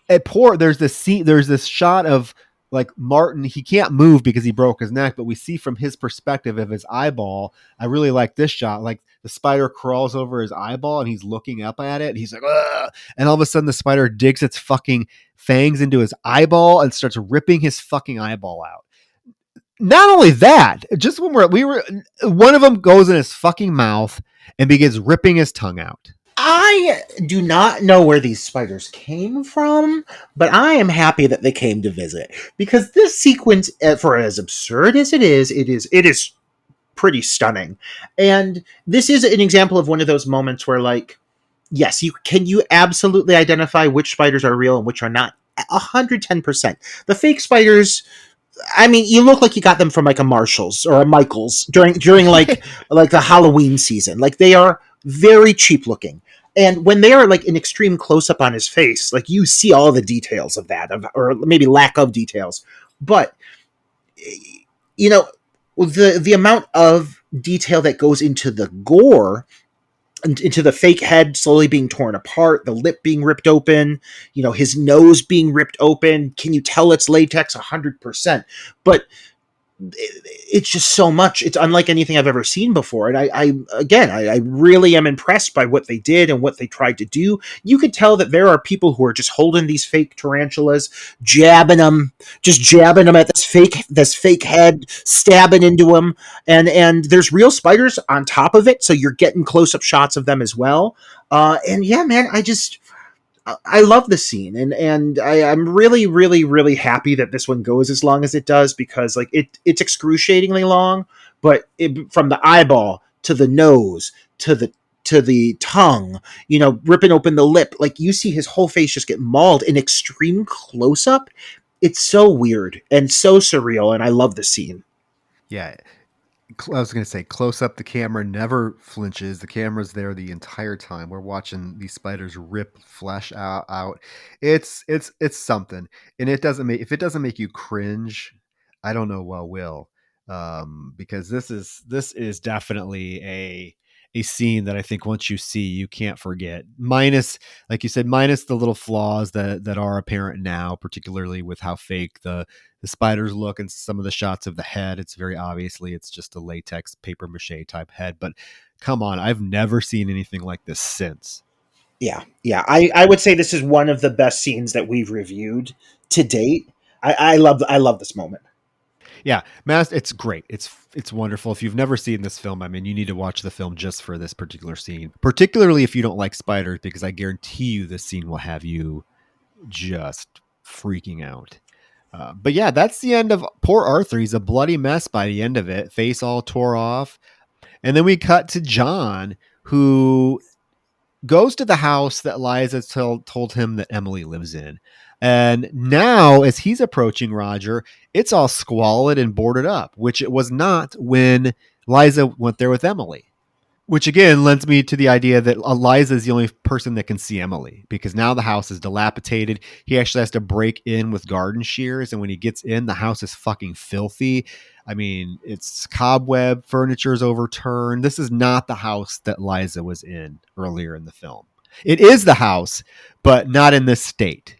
There's this scene, there's this shot of like Martin, he can't move because he broke his neck, but we see from his perspective of his eyeball. I really like this shot. Like, the spider crawls over his eyeball and he's looking up at it and he's like, ugh! And all of a sudden the spider digs its fucking fangs into his eyeball and starts ripping his fucking eyeball out. Not only that, just when we were one of them goes in his fucking mouth and begins ripping his tongue out. I do not know where these spiders came from, but I am happy that they came to visit, because this sequence, for as absurd as it is pretty stunning. And this is an example of one of those moments where, like, yes, you absolutely identify which spiders are real and which are not. 110%. The fake spiders, I mean, you look like you got them from like a Marshalls or a Michaels during like the Halloween season. Like, they are very cheap looking. And when they are like an extreme close up on his face, like, you see all the details of that, or maybe lack of details. But you know, the amount of detail that goes into the gore, into the fake head slowly being torn apart, the lip being ripped open, his nose being ripped open. Can you tell it's latex? 100%. But it's just so much. It's unlike anything I've ever seen before. And I really am impressed by what they did and what they tried to do. You could tell that there are people who are just holding these fake tarantulas, just jabbing them at this fake head, stabbing into them. And there's real spiders on top of it. So you're getting close up shots of them as well. And yeah, man, I love the scene, and I'm really, really, really happy that this one goes as long as it does, because like it's excruciatingly long, but from the eyeball to the nose to the tongue, ripping open the lip, like, you see his whole face just get mauled in extreme close up. It's so weird and so surreal, and I love the scene. Yeah, I was going to say, close up, the camera never flinches. The camera's there the entire time. We're watching these spiders rip flesh out. It's something, and if it doesn't make you cringe, I don't know what will. Because this is definitely a scene that I think once you see, you can't forget. Minus, like you said, minus the little flaws that are apparent now, particularly with how fake the spiders look and some of the shots of the head. It's very obviously it's just a latex paper mache type head. But come on, I've never seen anything like this since. Yeah. I would say this is one of the best scenes that we've reviewed to date. I love this moment. Yeah, it's great. It's wonderful. If you've never seen this film, I mean, you need to watch the film just for this particular scene, particularly if you don't like spiders, because I guarantee you this scene will have you just freaking out. But yeah, that's the end of poor Arthur. He's a bloody mess by the end of it, face all tore off. And then we cut to John, who goes to the house that Liza told him that Emily lives in. And now, as he's approaching Roger, it's all squalid and boarded up, which it was not when Liza went there with Emily. Which again lends me to the idea that Eliza is the only person that can see Emily, because now the house is dilapidated. He actually has to break in with garden shears, and when he gets in, the house is fucking filthy. I mean, it's cobweb, furniture is overturned. This is not the house that Liza was in earlier in the film. It is the house, but not in this state.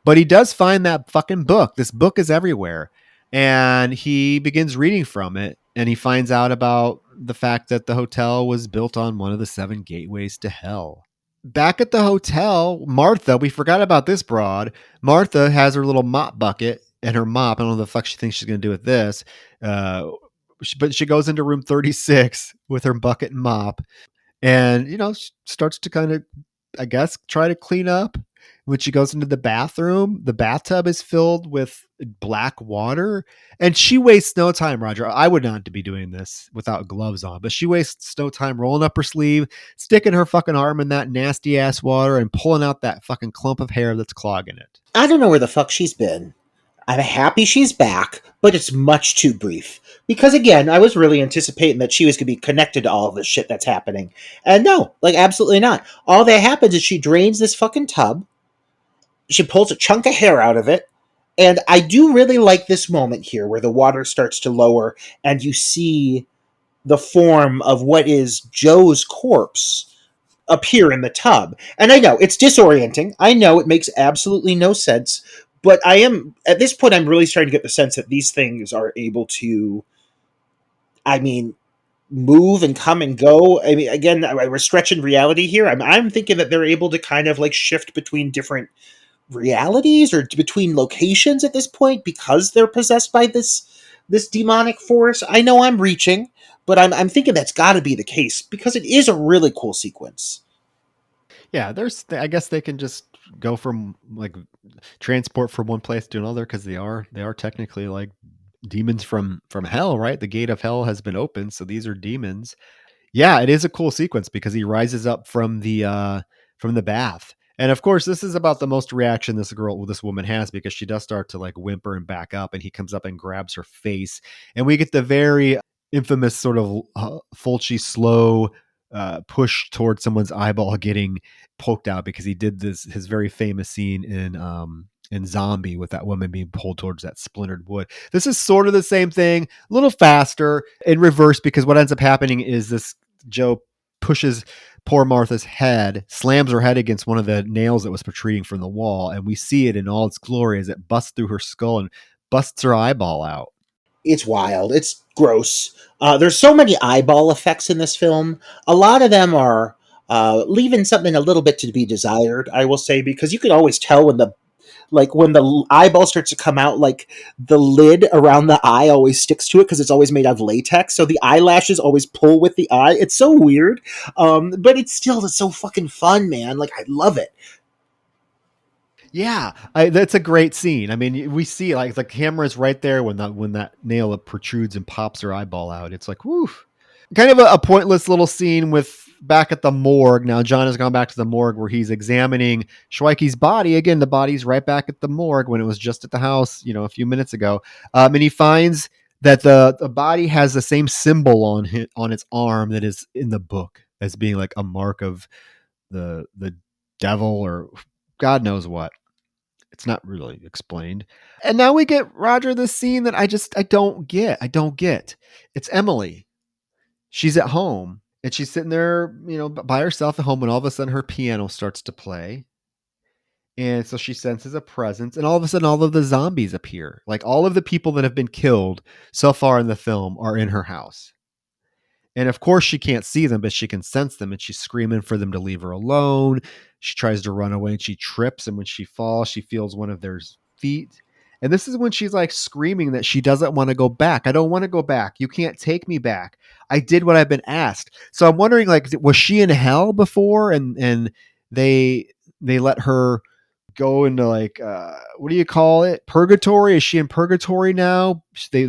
But he does find that fucking book. This book is everywhere. And he begins reading from it, and he finds out about the fact that the hotel was built on one of the 7 gateways to hell. Back at the hotel, Martha, we forgot about this broad. Martha has her little mop bucket and her mop. I don't know what the fuck she thinks she's going to do with this. But she goes into room 36 with her bucket and mop, and, starts to kind of, I guess, try to clean up. When she goes into the bathroom, the bathtub is filled with black water, and she wastes no time, Roger. I would not be doing this without gloves on, but she wastes no time rolling up her sleeve, sticking her fucking arm in that nasty ass water, and pulling out that fucking clump of hair that's clogging it. I don't know where the fuck she's been. I'm happy she's back, but it's much too brief. Because again, I was really anticipating that she was going to be connected to all of this shit that's happening. And no, like absolutely not. All that happens is she drains this fucking tub, she pulls a chunk of hair out of it, and I do really like this moment here where the water starts to lower and you see the form of what is Joe's corpse appear in the tub. And I know it's disorienting. I know it makes absolutely no sense. But I am, at this point, I'm really starting to get the sense that these things are able to, I mean, move and come and go. I mean, again, we're stretching reality here. I'm thinking that they're able to kind of like shift between different realities or between locations at this point because they're possessed by this demonic force. I know I'm reaching, but I'm thinking that's got to be the case because it is a really cool sequence. Yeah, I guess they can just go from like transport from one place to another because they are technically like demons from hell, right? The gate of hell has been opened, so these are demons. Yeah, it is a cool sequence because he rises up from the bath. And of course, this is about the most reaction this woman has because she does start to like whimper and back up, and he comes up and grabs her face, and we get the very infamous sort of Fulci slow push towards someone's eyeball getting poked out because he did his very famous scene in Zombie with that woman being pulled towards that splintered wood. This is sort of the same thing, a little faster in reverse because what ends up happening is this Joe pushes poor Martha's head, slams her head against one of the nails that was protruding from the wall, and we see it in all its glory as it busts through her skull and busts her eyeball out. It's wild. It's gross. There's so many eyeball effects in this film. A lot of them are leaving something a little bit to be desired, I will say, because you can always tell when the eyeball starts to come out, like the lid around the eye always sticks to it because it's always made out of latex. So the eyelashes always pull with the eye. It's so weird. But it's so fucking fun, man. Like, I love it. Yeah, that's a great scene. I mean, we see like the camera's right there when that nail protrudes and pops her eyeball out. It's like, woo. Kind of a pointless little scene with back at the morgue. Now, John has gone back to the morgue where he's examining Schweike's body. Again, the body's right back at the morgue when it was just at the house, a few minutes ago. And he finds that the body has the same symbol on its arm that is in the book as being like a mark of the devil or God knows what. It's not really explained. And now we get Roger this scene that I don't get. I don't get. It's Emily. She's at home and she's sitting there, by herself at home when all of a sudden her piano starts to play. And so she senses a presence and all of a sudden all of the zombies appear. Like all of the people that have been killed so far in the film are in her house. And of course, she can't see them, but she can sense them. And she's screaming for them to leave her alone. She tries to run away and she trips. And when she falls, she feels one of their feet. And this is when she's like screaming that she doesn't want to go back. I don't want to go back. You can't take me back. I did what I've been asked. So I'm wondering, like, was she in hell before? And they let her go into like what do you call it, purgatory? Is she in purgatory now? They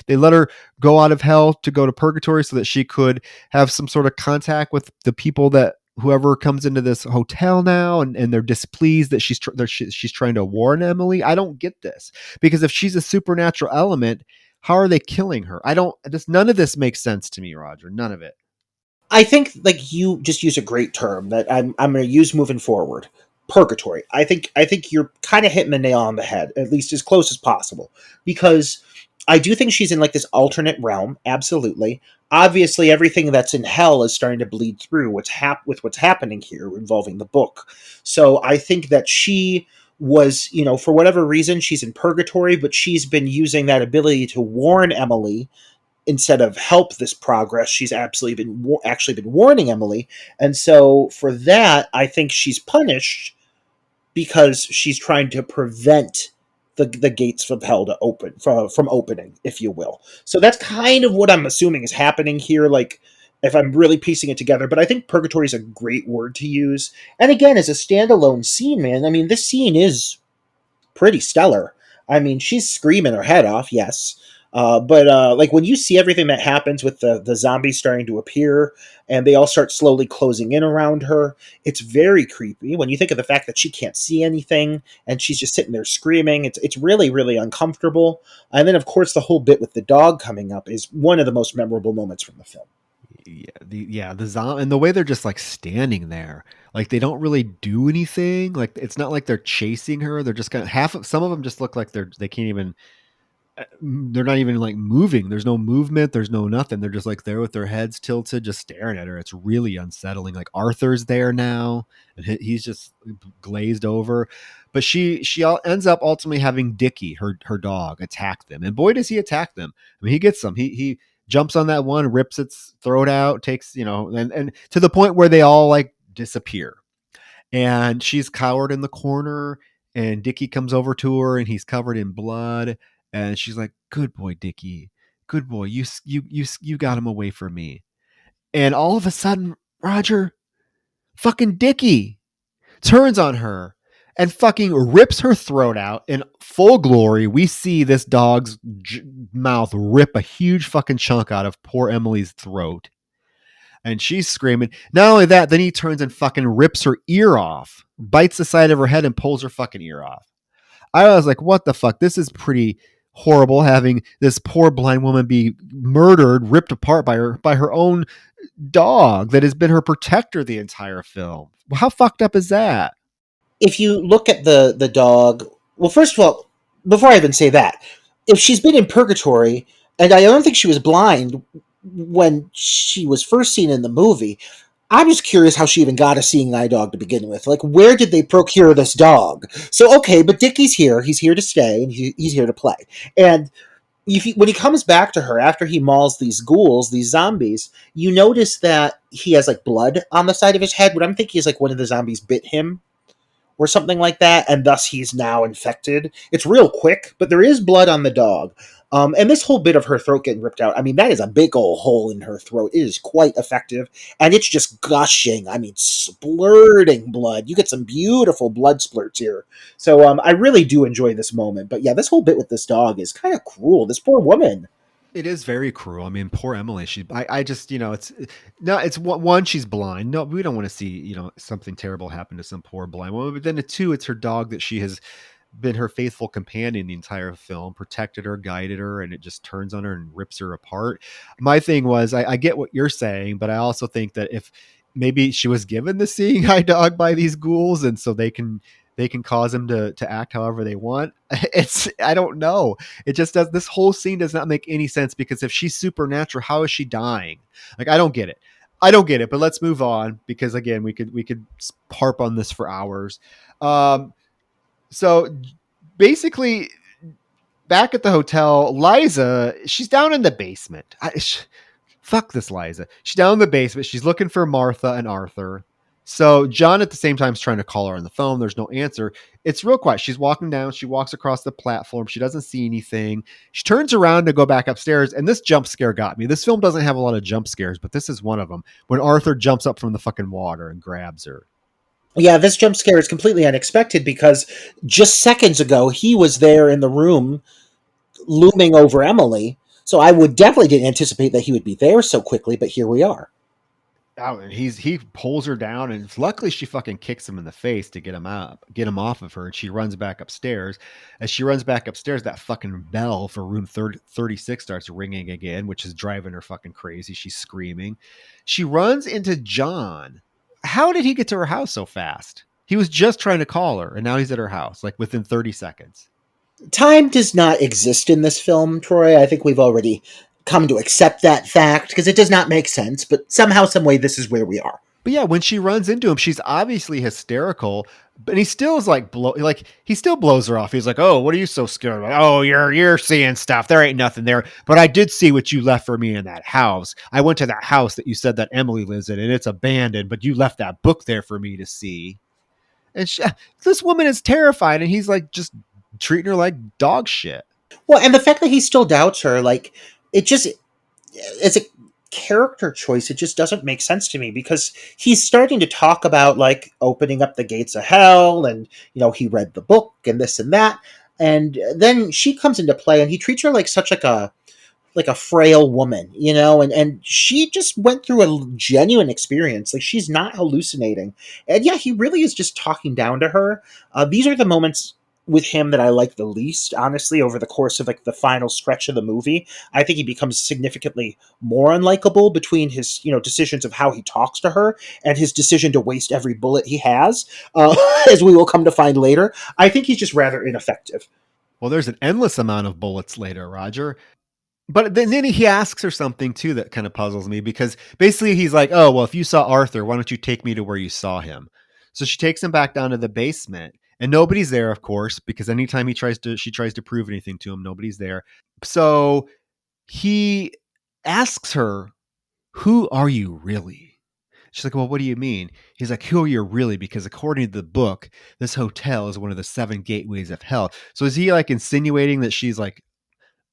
let her go out of hell to go to purgatory so that she could have some sort of contact with the people that whoever comes into this hotel now, and they're displeased that she's trying to warn Emily. I don't get this because if she's a supernatural element, how are they killing her? None of this makes sense to me, Roger. None of it. I think like you just use a great term that I'm going to use moving forward. Purgatory. I think you're kind of hitting the nail on the head, at least as close as possible, because I do think she's in like this alternate realm. Absolutely. Obviously, everything that's in hell is starting to bleed through with what's happening here involving the book. So I think that she was, for whatever reason, she's in purgatory, but she's been using that ability to warn Emily instead of help this progress. She's absolutely been warning Emily, and so for that, I think she's punished because she's trying to prevent the gates from hell to open from opening, if you will. So that's kind of what I'm assuming is happening here. Like if I'm really piecing it together. But I think purgatory is a great word to use. And again, as a standalone scene, man, I mean, this scene is pretty stellar. I mean, she's screaming her head off, yes. But like when you see everything that happens with the zombies starting to appear and they all start slowly closing in around her, it's very creepy. When you think of the fact that she can't see anything and she's just sitting there screaming, it's really really uncomfortable. And then of course the whole bit with the dog coming up is one of the most memorable moments from the film. The zombie and the way they're just like standing there, like they don't really do anything. Like it's not like they're chasing her. They're just kind of half of some of them just look like they can't even they're not even like moving. There's no movement. There's no nothing. They're just like there with their heads tilted, just staring at her. It's really unsettling. Like Arthur's there now, and he's just glazed over. But she ends up ultimately having Dickie, her dog, attack them. And boy, does he attack them! I mean, he gets them. He jumps on that one, rips its throat out, takes and to the point where they all like disappear. And she's cowered in the corner, and Dickie comes over to her and he's covered in blood, and she's like, good boy, Dickie, good boy, you got him away from me. And all of a sudden, Roger, fucking Dickie turns on her and fucking rips her throat out in full glory. We see this dog's mouth rip a huge fucking chunk out of poor Emily's throat, and she's screaming. Not only that, then he turns and fucking rips her ear off, bites the side of her head and pulls her fucking ear off. I was like, what the fuck? This is pretty horrible, having this poor blind woman be murdered, ripped apart by her own dog that has been her protector the entire film. How fucked up is that? If you look at the dog, well, first of all, before I even say that, if she's been in purgatory, and I don't think she was blind when she was first seen in the movie, I'm just curious how she even got a seeing eye dog to begin with. Like, where did they procure this dog? So, okay, but Dickie's here. He's here to stay, and he's here to play. And when he comes back to her after he mauls these ghouls, these zombies, you notice that he has like blood on the side of his head. What I'm thinking is like one of the zombies bit him or something like that, and thus he's now infected. It's real quick, but there is blood on the dog. And this whole bit of her throat getting ripped out, I mean, that is a big old hole in her throat. It is quite effective, and it's just gushing. I mean, splurting blood. You get some beautiful blood splurts here. So I really do enjoy this moment. But yeah, this whole bit with this dog is kind of cruel. This poor woman. It is very cruel. I mean, poor Emily. I just, it's no, it's one, she's blind. No, we don't want to see, something terrible happen to some poor blind woman. But then two, it's her dog that she has been her faithful companion the entire film, protected her, guided her, and it just turns on her and rips her apart. My thing was, I get what you're saying, but I also think that if maybe she was given the seeing eye dog by these ghouls, and so they can cause them to act however they want. I don't know. It just does. This whole scene does not make any sense, because if she's supernatural, how is she dying? Like, I don't get it. But let's move on, because again, we could harp on this for hours. So basically, back at the hotel, Liza, she's down in the basement. Fuck this Liza. She's down in the basement. She's looking for Martha and Arthur. So John at the same time is trying to call her on the phone. There's no answer. It's real quiet. She's walking down. She walks across the platform. She doesn't see anything. She turns around to go back upstairs, and this jump scare got me. This film doesn't have a lot of jump scares, but this is one of them, when Arthur jumps up from the fucking water and grabs her. Yeah, this jump scare is completely unexpected because just seconds ago he was there in the room looming over Emily. So I would definitely didn't anticipate that he would be there so quickly, but here we are. Oh, and he pulls her down, and luckily she fucking kicks him in the face to get him off of her, and she runs back upstairs. As she runs back upstairs, that fucking bell for room 36 starts ringing again, which is driving her fucking crazy. She's screaming. She runs into John. How did he get to her house so fast? He was just trying to call her, and now he's at her house, like within 30 seconds. Time does not exist in this film, Troy. I think we've already come to accept that fact because it does not make sense, but somehow, some way, this is where we are. But yeah, when she runs into him, she's obviously hysterical, but he still is like he still blows her off. He's like, "Oh, what are you so scared about? Oh, you're seeing stuff. There ain't nothing there. But I did see what you left for me in that house. I went to that house that you said that Emily lives in, and it's abandoned, but you left that book there for me to see." And this woman is terrified, and he's like just treating her like dog shit. Well, and the fact that he still doubts her, like, it just it's a character choice, it just doesn't make sense to me, because he's starting to talk about like opening up the gates of hell, and he read the book and this and that, and then she comes into play and he treats her like such like a frail woman, and she just went through a genuine experience. Like, she's not hallucinating. And yeah, he really is just talking down to her. These are the moments with him that I like the least, honestly, over the course of like the final stretch of the movie. I think he becomes significantly more unlikable between his, decisions of how he talks to her and his decision to waste every bullet he has, as we will come to find later. I think he's just rather ineffective. Well, there's an endless amount of bullets later, Roger. But then he asks her something too that kind of puzzles me, because basically he's like, "Oh, well, if you saw Arthur, why don't you take me to where you saw him?" So she takes him back down to the basement, and nobody's there, of course, because anytime she tries to prove anything to him, nobody's there. So he asks her, "Who are you really?" She's like, "Well, what do you mean?" He's like, "Who are you really? Because according to the book, this hotel is one of the 7 gateways of hell." So is he like insinuating that she's like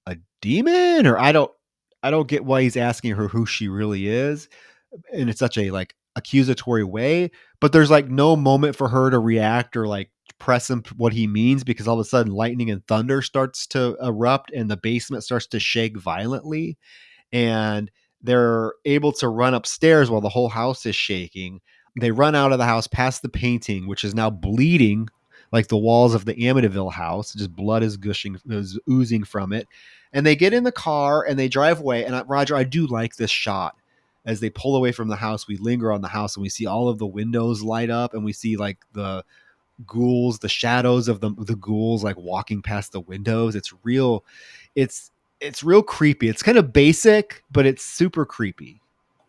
a demon, or I don't get why he's asking her who she really is in such a like accusatory way, but there's like no moment for her to react or like press him what he means, because all of a sudden lightning and thunder starts to erupt and the basement starts to shake violently, and they're able to run upstairs while the whole house is shaking. They run out of the house past the painting, which is now bleeding like the walls of the Amityville house. Just blood is oozing from it. And they get in the car and they drive away. And Roger, I do like this shot. As they pull away from the house, we linger on the house and we see all of the windows light up, and we see like the ghouls, the shadows of the ghouls like walking past the windows. It's it's real creepy. It's kind of basic, but it's super creepy.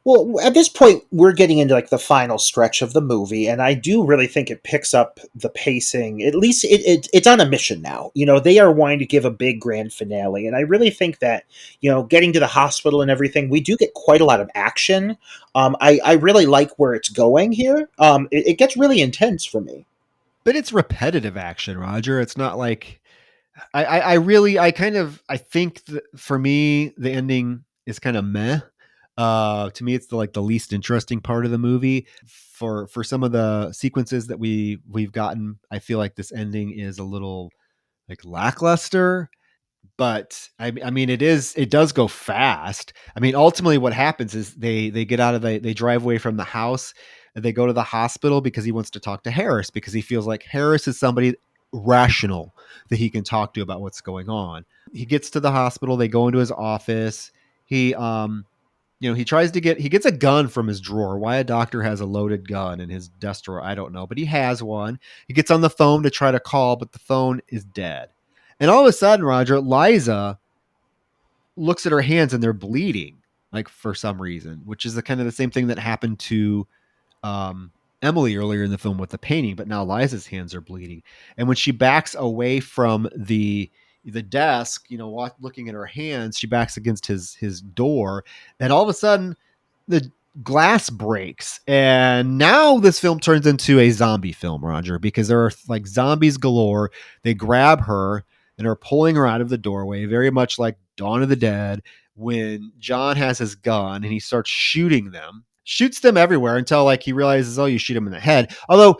Well, at this point, we're getting into like the final stretch of the movie, and I do really think it picks up the pacing. At least it's on a mission now. They are wanting to give a big grand finale, and I really think that getting to the hospital and everything, we do get quite a lot of action. I really like where it's going here. It gets really intense for me. But it's repetitive action, Roger. It's not like I really I think that for me the ending is kind of meh. To me, it's the least interesting part of the movie. For some of the sequences that we've gotten, I feel like this ending is a little like lackluster. But I mean, it does go fast. I mean, ultimately, what happens is they get out of they drive away from the house. And they go to the hospital because he wants to talk to Harris, because he feels like Harris is somebody rational that he can talk to about what's going on. He gets to the hospital. They go into his office. He he gets a gun from his drawer. Why a doctor has a loaded gun in his desk drawer, I don't know, but he has one. He gets on the phone to try to call, but the phone is dead. And all of a sudden, Roger, Liza looks at her hands and they're bleeding, like for some reason, which is the kind of the same thing that happened to um, Emily earlier in the film with the painting, but now Liza's hands are bleeding. And when she backs away from the desk, looking at her hands, she backs against his door, and all of a sudden the glass breaks, and now this film turns into a zombie film, Roger, because there are like zombies galore. They grab her and are pulling her out of the doorway, very much like Dawn of the Dead, when John has his gun and he starts shoots them everywhere until like he realizes, oh, you shoot him in the head. Although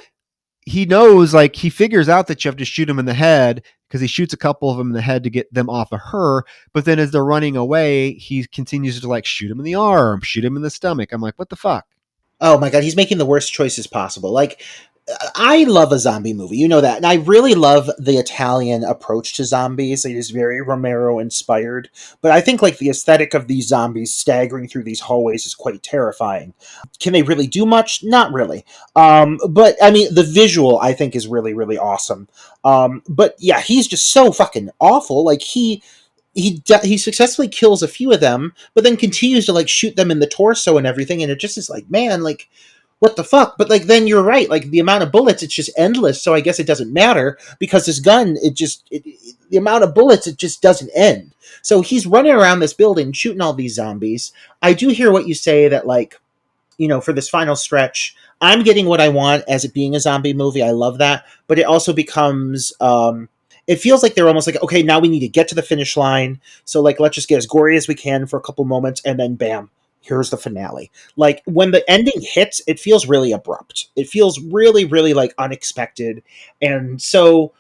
he knows, like he figures out that you have to shoot him in the head, because he shoots a couple of them in the head to get them off of her. But then as they're running away, he continues to like shoot him in the arm, shoot him in the stomach. I'm like, what the fuck? Oh my god, he's making the worst choices possible. Like, I love a zombie movie, you know that, and I really love the Italian approach to zombies. It is very Romero inspired, but I think like the aesthetic of these zombies staggering through these hallways is quite terrifying. Can they really do much? Not really. But I mean, the visual I think is really really awesome. But yeah, he's just so fucking awful. Like he successfully kills a few of them, but then continues to like shoot them in the torso and everything, and it just is like, man, like what the fuck? But like then you're right, like the amount of bullets, it's just endless. So I guess it doesn't matter, because this gun, the amount of bullets, it just doesn't end. So he's running around this building shooting all these zombies. I do hear what you say that like, for this final stretch, I'm getting what I want as it being a zombie movie. I love that, but it also becomes it feels like they're almost like, okay, now we need to get to the finish line. So like let's just get as gory as we can for a couple moments, and then bam, here's the finale. Like when the ending hits, it feels really abrupt. It feels really, really like unexpected. And so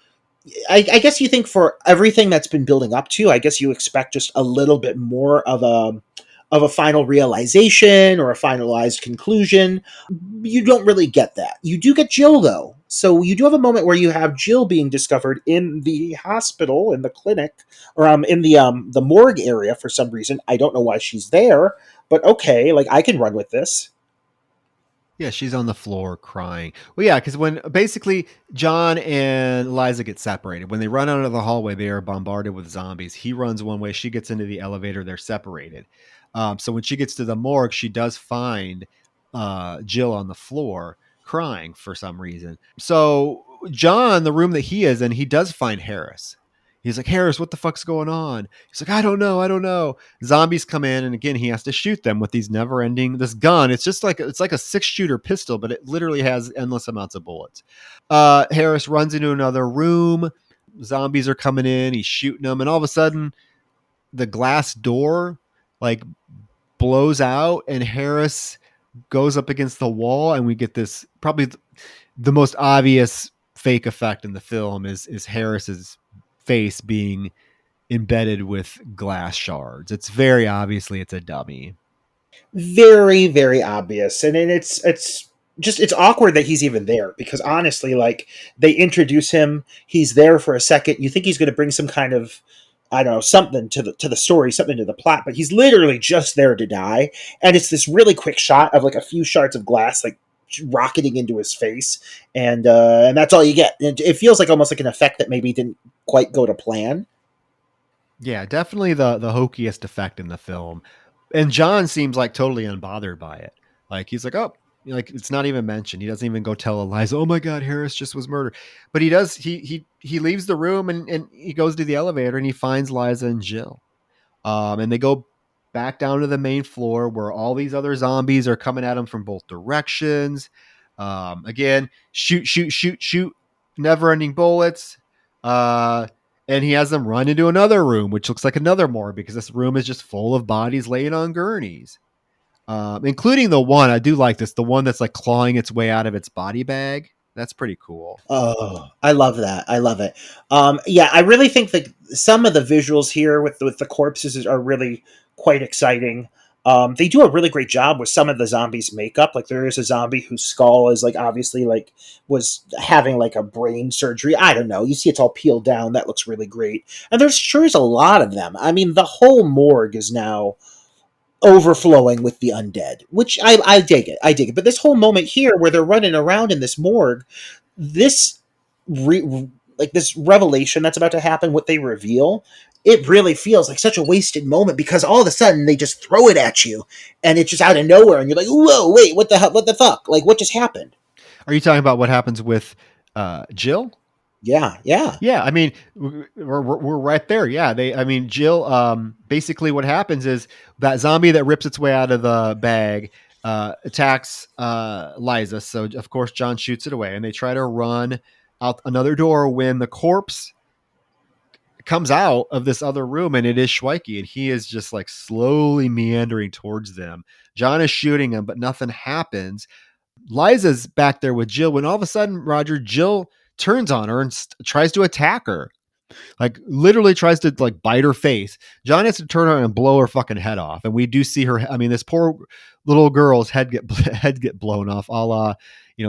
I guess you think for everything that's been building up to, I guess you expect just a little bit more of a final realization or a finalized conclusion. You don't really get that. You do get Jill though. So you do have a moment where you have Jill being discovered in the hospital, in the clinic, or in the morgue area for some reason. I don't know why she's there, but okay, like I can run with this. Yeah, she's on the floor crying. Well, yeah, because when basically John and Liza get separated, when they run out of the hallway, they are bombarded with zombies. He runs one way, she gets into the elevator, they're separated. So when she gets to the morgue, she does find Jill on the floor crying for some reason. So John, the room that he is in, he does find Harris. He's like, Harris, what the fuck's going on? He's like, I don't know. Zombies come in, and again, he has to shoot them with these never-ending this gun. It's just like it's like a six-shooter pistol, but it literally has endless amounts of bullets. Harris runs into another room. Zombies are coming in. He's shooting them, and all of a sudden, the glass door like blows out, and Harris goes up against the wall, and we get this probably the most obvious fake effect in the film is Harris's face being embedded with glass shards. It's very obviously it's a dummy. Very, very obvious. And then it's just it's awkward that he's even there because honestly, like they introduce him, he's there for a second. You think he's going to bring some kind of, I don't know, something to the story, something to the plot, but he's literally just there to die. And it's this really quick shot of like a few shards of glass like rocketing into his face, and that's all you get. It feels like almost like an effect that maybe didn't quite go to plan. Yeah, definitely the hokiest effect in the film. And John seems like totally unbothered by it. Like he's like, oh, like it's not even mentioned. He doesn't even go tell Eliza, oh my God, Harris just was murdered. But he does. He leaves the room and he goes to the elevator and he finds Liza and Jill. And they go back down to the main floor where all these other zombies are coming at him from both directions. Again, shoot, shoot, shoot, shoot, never ending bullets. And he has them run into another room, which looks like another morgue because this room is just full of bodies laying on gurneys, including the one I do like this, the one that's like clawing its way out of its body bag. That's pretty cool. Oh, I love that. I love it. Yeah, I really think that some of the visuals here with the corpses are really quite exciting. They do a really great job with some of the zombies' makeup. Like there is a zombie whose skull is like obviously like was having like a brain surgery. I don't know. You see it's all peeled down. That looks really great. And there's sure is a lot of them. I mean, the whole morgue is now overflowing with the undead, which I dig it. I dig it. But this whole moment here where they're running around in this morgue, this like this revelation that's about to happen, what they reveal, it really feels like such a wasted moment because all of a sudden they just throw it at you and it's just out of nowhere and you're like, whoa, wait, what the hell, what the fuck? Like what just happened? Are you talking about what happens with Jill? Yeah, yeah. Yeah, I mean, we're right there. Yeah, I mean, Jill. Basically, what happens is that zombie that rips its way out of the bag attacks Liza. So of course, John shoots it away, and they try to run out another door when the corpse comes out of this other room, and it is Schweike, and he is just like slowly meandering towards them. John is shooting him, but nothing happens. Liza's back there with Jill when all of a sudden, Roger, Jill turns on her and tries to attack her. Like literally tries to like bite her face. John has to turn her and blow her fucking head off. And we do see her. I mean, this poor little girl's head get blown off, a la,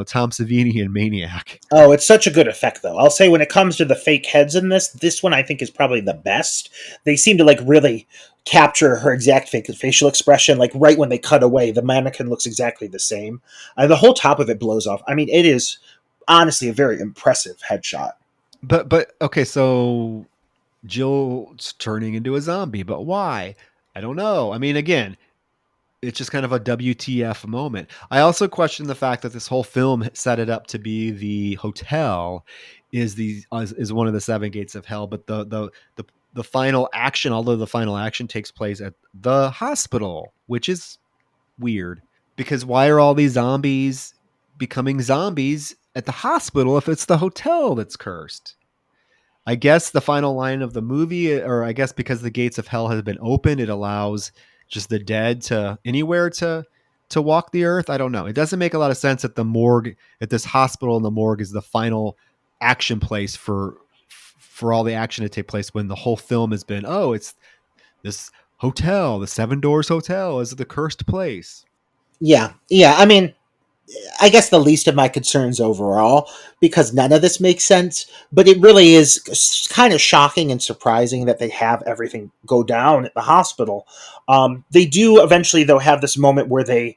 Tom Savini and Maniac. Oh, it's such a good effect, though. I'll say when it comes to the fake heads in this one I think is probably the best. They seem to like really capture her exact facial expression. Like right when they cut away, the mannequin looks exactly the same. The whole top of it blows off. I mean, it is honestly a very impressive headshot. But okay, so Jill's turning into a zombie, but why? I don't know. I mean, again, it's just kind of a WTF moment. I also question the fact that this whole film set it up to be the hotel is one of the seven gates of hell, but the final action, although the final action takes place at the hospital, which is weird because why are all these zombies becoming zombies at the hospital if it's the hotel that's cursed? I guess the final line of the movie, or I guess because the gates of hell has been opened, it allows just the dead to anywhere to walk the earth. I don't know. It doesn't make a lot of sense that the morgue at this hospital and the morgue is the final action place for all the action to take place when the whole film has been, oh, it's this hotel, the Seven Doors Hotel is the cursed place. Yeah, yeah. I mean, I guess the least of my concerns overall, because none of this makes sense. But it really is kind of shocking and surprising that they have everything go down at the hospital. They do eventually, though, have this moment where they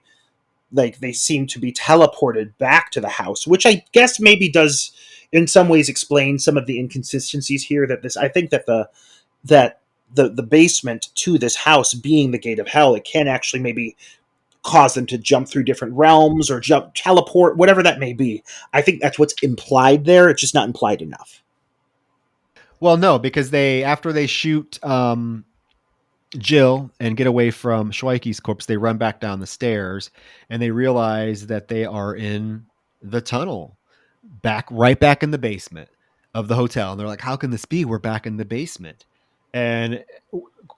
seem to be teleported back to the house, which I guess maybe does in some ways explain some of the inconsistencies here. That this, I think that the basement to this house being the gate of hell, it can actually maybe cause them to jump through different realms or jump teleport, whatever that may be. I think that's what's implied there. It's just not implied enough. Well, no, because they after they shoot Jill and get away from Schweike's corpse, they run back down the stairs and they realize that they are in the tunnel, right back in the basement of the hotel. And they're like, how can this be? We're back in the basement. And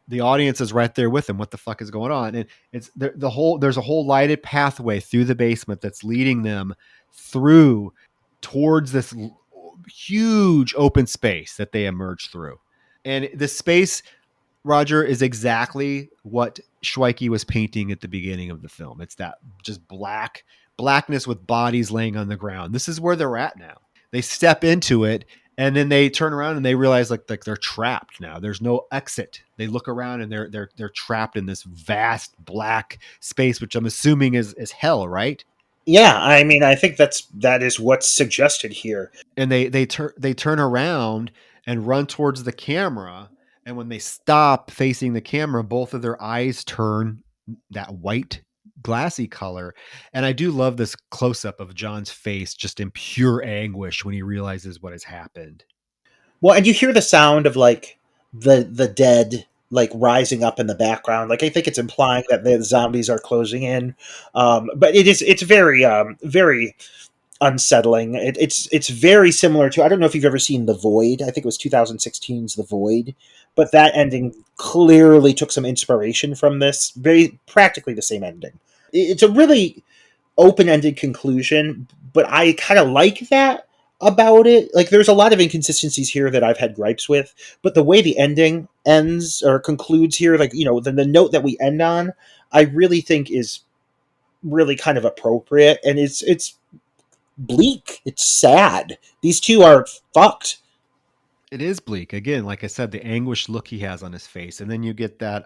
the audience is right there with them. What the fuck is going on? And it's there's a whole lighted pathway through the basement that's leading them through towards this huge open space that they emerge through. And the space, Roger, is exactly what Schweike was painting at the beginning of the film. It's that just blackness with bodies laying on the ground. This is where they're at now. They step into it and then they turn around and they realize like they're trapped now. There's no exit. They look around and they're trapped in this vast black space, which I'm assuming is hell, right? Yeah, I mean, I think that is what's suggested here. And they turn around and run towards the camera, and when they stop facing the camera, both of their eyes turn that white glassy color. And I do love this close up of John's face just in pure anguish when he realizes what has happened. Well, and you hear the sound of like the dead like rising up in the background. Like I think it's implying that the zombies are closing in. But it's very very unsettling. It's very similar to, I don't know if you've ever seen The Void. I think it was 2016's The Void, but that ending clearly took some inspiration from this. Very practically the same ending. It's a really open-ended conclusion, but I kind of like that about it. Like there's a lot of inconsistencies here that I've had gripes with, but the way the ending ends or concludes here, like the note that we end on, I really think is really kind of appropriate, and it's bleak. It's sad. These two are fucked. It is bleak. Again, like I said, the anguished look he has on his face. And then you get that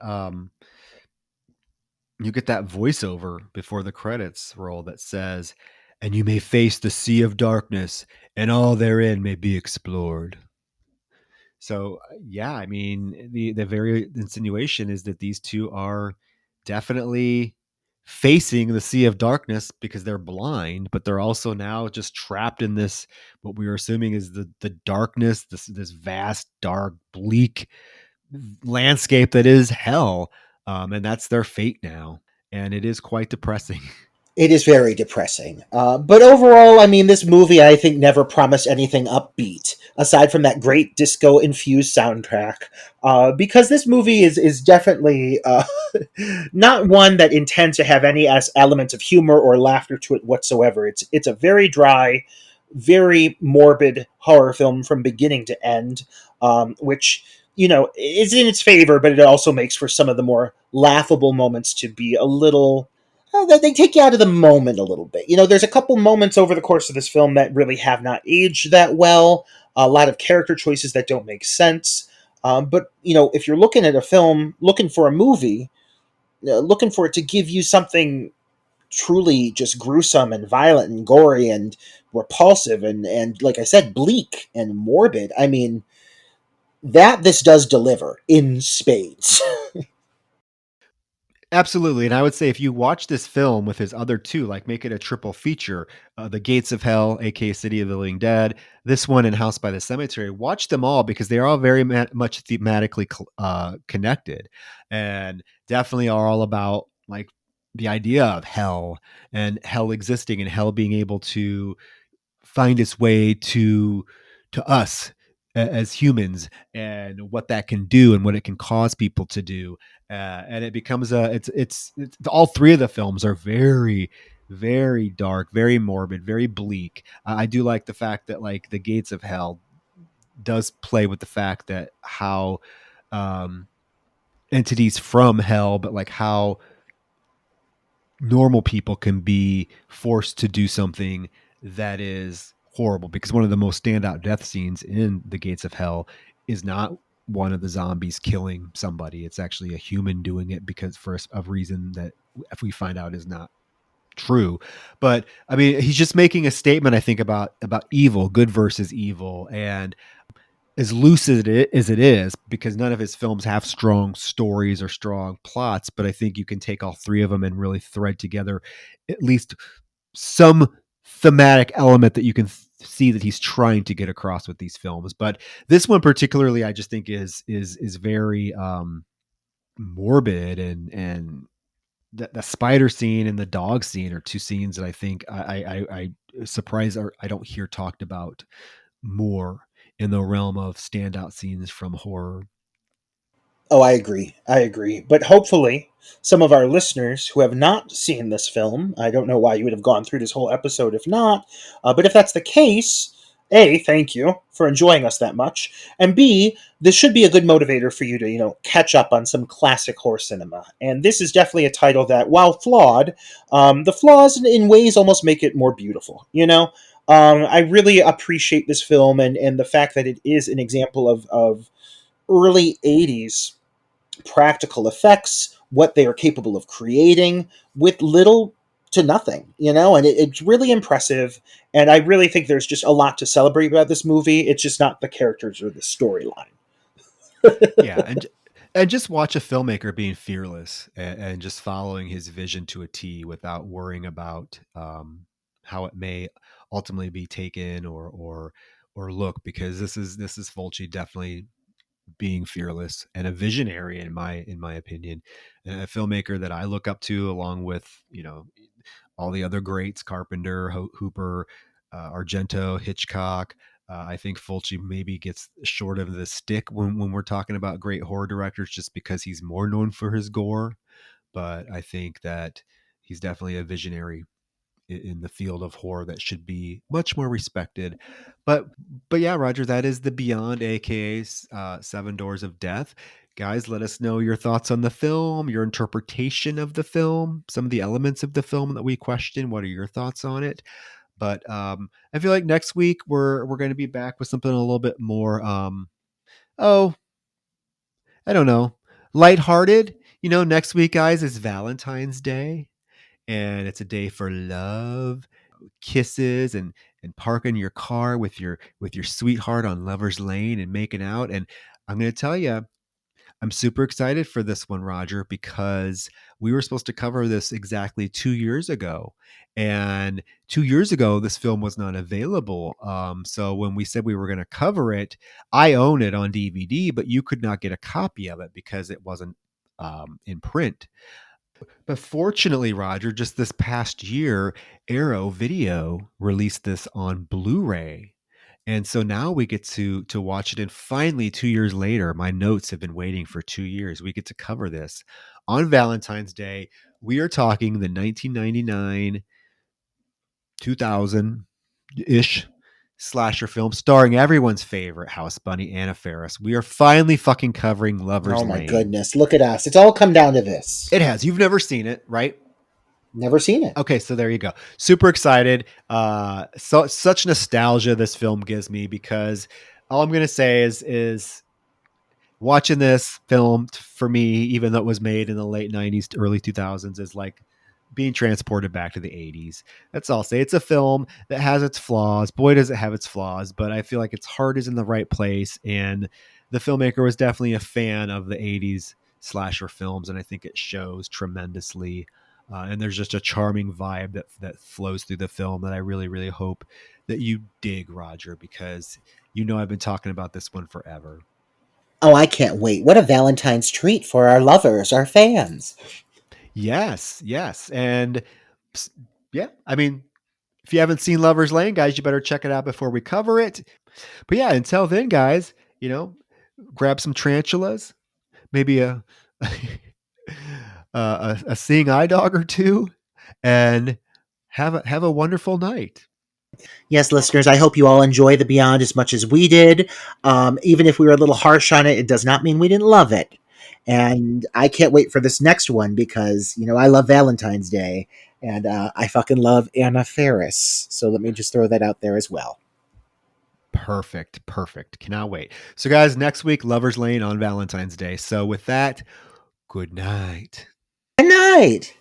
voiceover before the credits roll that says, and you may face the sea of darkness, and all therein may be explored. So yeah, I mean, the very insinuation is that these two are definitely facing the sea of darkness because they're blind, but they're also now just trapped in this what we are assuming is the darkness, this vast, dark, bleak landscape that is hell. And that's their fate now. And it is quite depressing. It is very depressing. But overall, I mean, this movie, I think, never promised anything upbeat, aside from that great disco infused soundtrack. Because this movie is definitely not one that intends to have any elements of humor or laughter to it whatsoever. It's a very dry, very morbid horror film from beginning to end, which is in its favor, but it also makes for some of the more laughable moments to be a little. They take you out of the moment a little bit. There's a couple moments over the course of this film that really have not aged that well. A lot of character choices that don't make sense. But if you're looking at a film, looking for a movie, looking for it to give you something truly just gruesome and violent and gory and repulsive and like I said, bleak and morbid. I mean, that this does deliver in spades. Absolutely. And I would say if you watch this film with his other two, like make it a triple feature, The Gates of Hell, aka City of the Living Dead, this one and House by the Cemetery, watch them all because they are all very much thematically connected and definitely are all about like the idea of hell and hell existing and hell being able to find its way to us as humans and what that can do and what it can cause people to do. And it becomes it's all three of the films are very dark, very morbid, very bleak. I do like the fact that like the Gates of Hell does play with the fact that how um, entities from hell, but like how normal people can be forced to do something that is horrible, because one of the most standout death scenes in the Gates of Hell is not one of the zombies killing somebody. It's actually a human doing it because for a reason that if we find out is not true. But I mean, he's just making a statement, I think, about evil, good versus evil, and as loose as it is, because none of his films have strong stories or strong plots, but I think you can take all three of them and really thread together at least some thematic element that you can see that he's trying to get across with these films. But this one particularly, I just think is very morbid, and the spider scene and the dog scene are two scenes that I think I surprised or I don't hear talked about more in the realm of standout scenes from horror. Oh, I agree. I agree. But hopefully, some of our listeners who have not seen this film, I don't know why you would have gone through this whole episode if not, but if that's the case, A, thank you for enjoying us that much. And B, this should be a good motivator for you to, catch up on some classic horror cinema. And this is definitely a title that, while flawed, the flaws in ways almost make it more beautiful, I really appreciate this film and the fact that it is an example of early 80s practical effects, what they are capable of creating with little to nothing, and it's really impressive. And I really think there's just a lot to celebrate about this movie. It's just not the characters or the storyline. Yeah, and just watch a filmmaker being fearless and just following his vision to a T without worrying about how it may ultimately be taken or look, because this is Fulci definitely being fearless and a visionary in my opinion, and a filmmaker that I look up to along with all the other greats, Carpenter, Hooper, Argento, Hitchcock. I think Fulci maybe gets short of the stick when we're talking about great horror directors, just because he's more known for his gore. But I think that he's definitely a visionary in the field of horror that should be much more respected. But but yeah, Roger, that is the Beyond, aka Seven Doors of Death. Guys, let us know your thoughts on the film, your interpretation of the film, some of the elements of the film that we question. What are your thoughts on it? But I feel like next week we're going to be back with something a little bit more. Oh, I don't know, lighthearted. Next week, guys, is Valentine's Day, and it's a day for love, kisses, and parking your car with your sweetheart on Lover's Lane and making out. And I'm going to tell you, I'm super excited for this one, Roger, because we were supposed to cover this exactly 2 years ago. And 2 years ago, this film was not available. So when we said we were going to cover it, I own it on DVD, but you could not get a copy of it because it wasn't in print. But fortunately, Roger, just this past year, Arrow Video released this on Blu-ray. And so now we get to watch it. And finally, 2 years later, my notes have been waiting for 2 years. We get to cover this on Valentine's Day. We are talking the 1999, 2000 ish slasher film starring everyone's favorite house bunny, Anna Faris. We are finally fucking covering Lover's Oh my Lane. goodness, look at us. It's all come down to this. It has. You've never seen it, right? Never seen it. Okay, so there you go. Super excited. So such nostalgia this film gives me, because all I'm gonna say is watching this film for me, even though it was made in the late '90s to early 2000s, is like being transported back to the '80s. That's all I'll say. It's a film that has its flaws. Boy, does it have its flaws! But I feel like its heart is in the right place, and the filmmaker was definitely a fan of the '80s slasher films, and I think it shows tremendously. And there's just a charming vibe that flows through the film that I really, really hope that you dig, Roger, because I've been talking about this one forever. Oh, I can't wait. What a Valentine's treat for our lovers, our fans. Yes, yes. And yeah, I mean, if you haven't seen Lover's Lane, guys, you better check it out before we cover it. But yeah, until then, guys, grab some tarantulas, maybe a seeing eye dog or two, and have a wonderful night. Yes, listeners, I hope you all enjoy The Beyond as much as we did. Even if we were a little harsh on it, it does not mean we didn't love it. And I can't wait for this next one because, I love Valentine's Day and I fucking love Anna Faris. So let me just throw that out there as well. Perfect. Perfect. Cannot wait. So, guys, next week, Lover's Lane on Valentine's Day. So, with that, good night. Good night.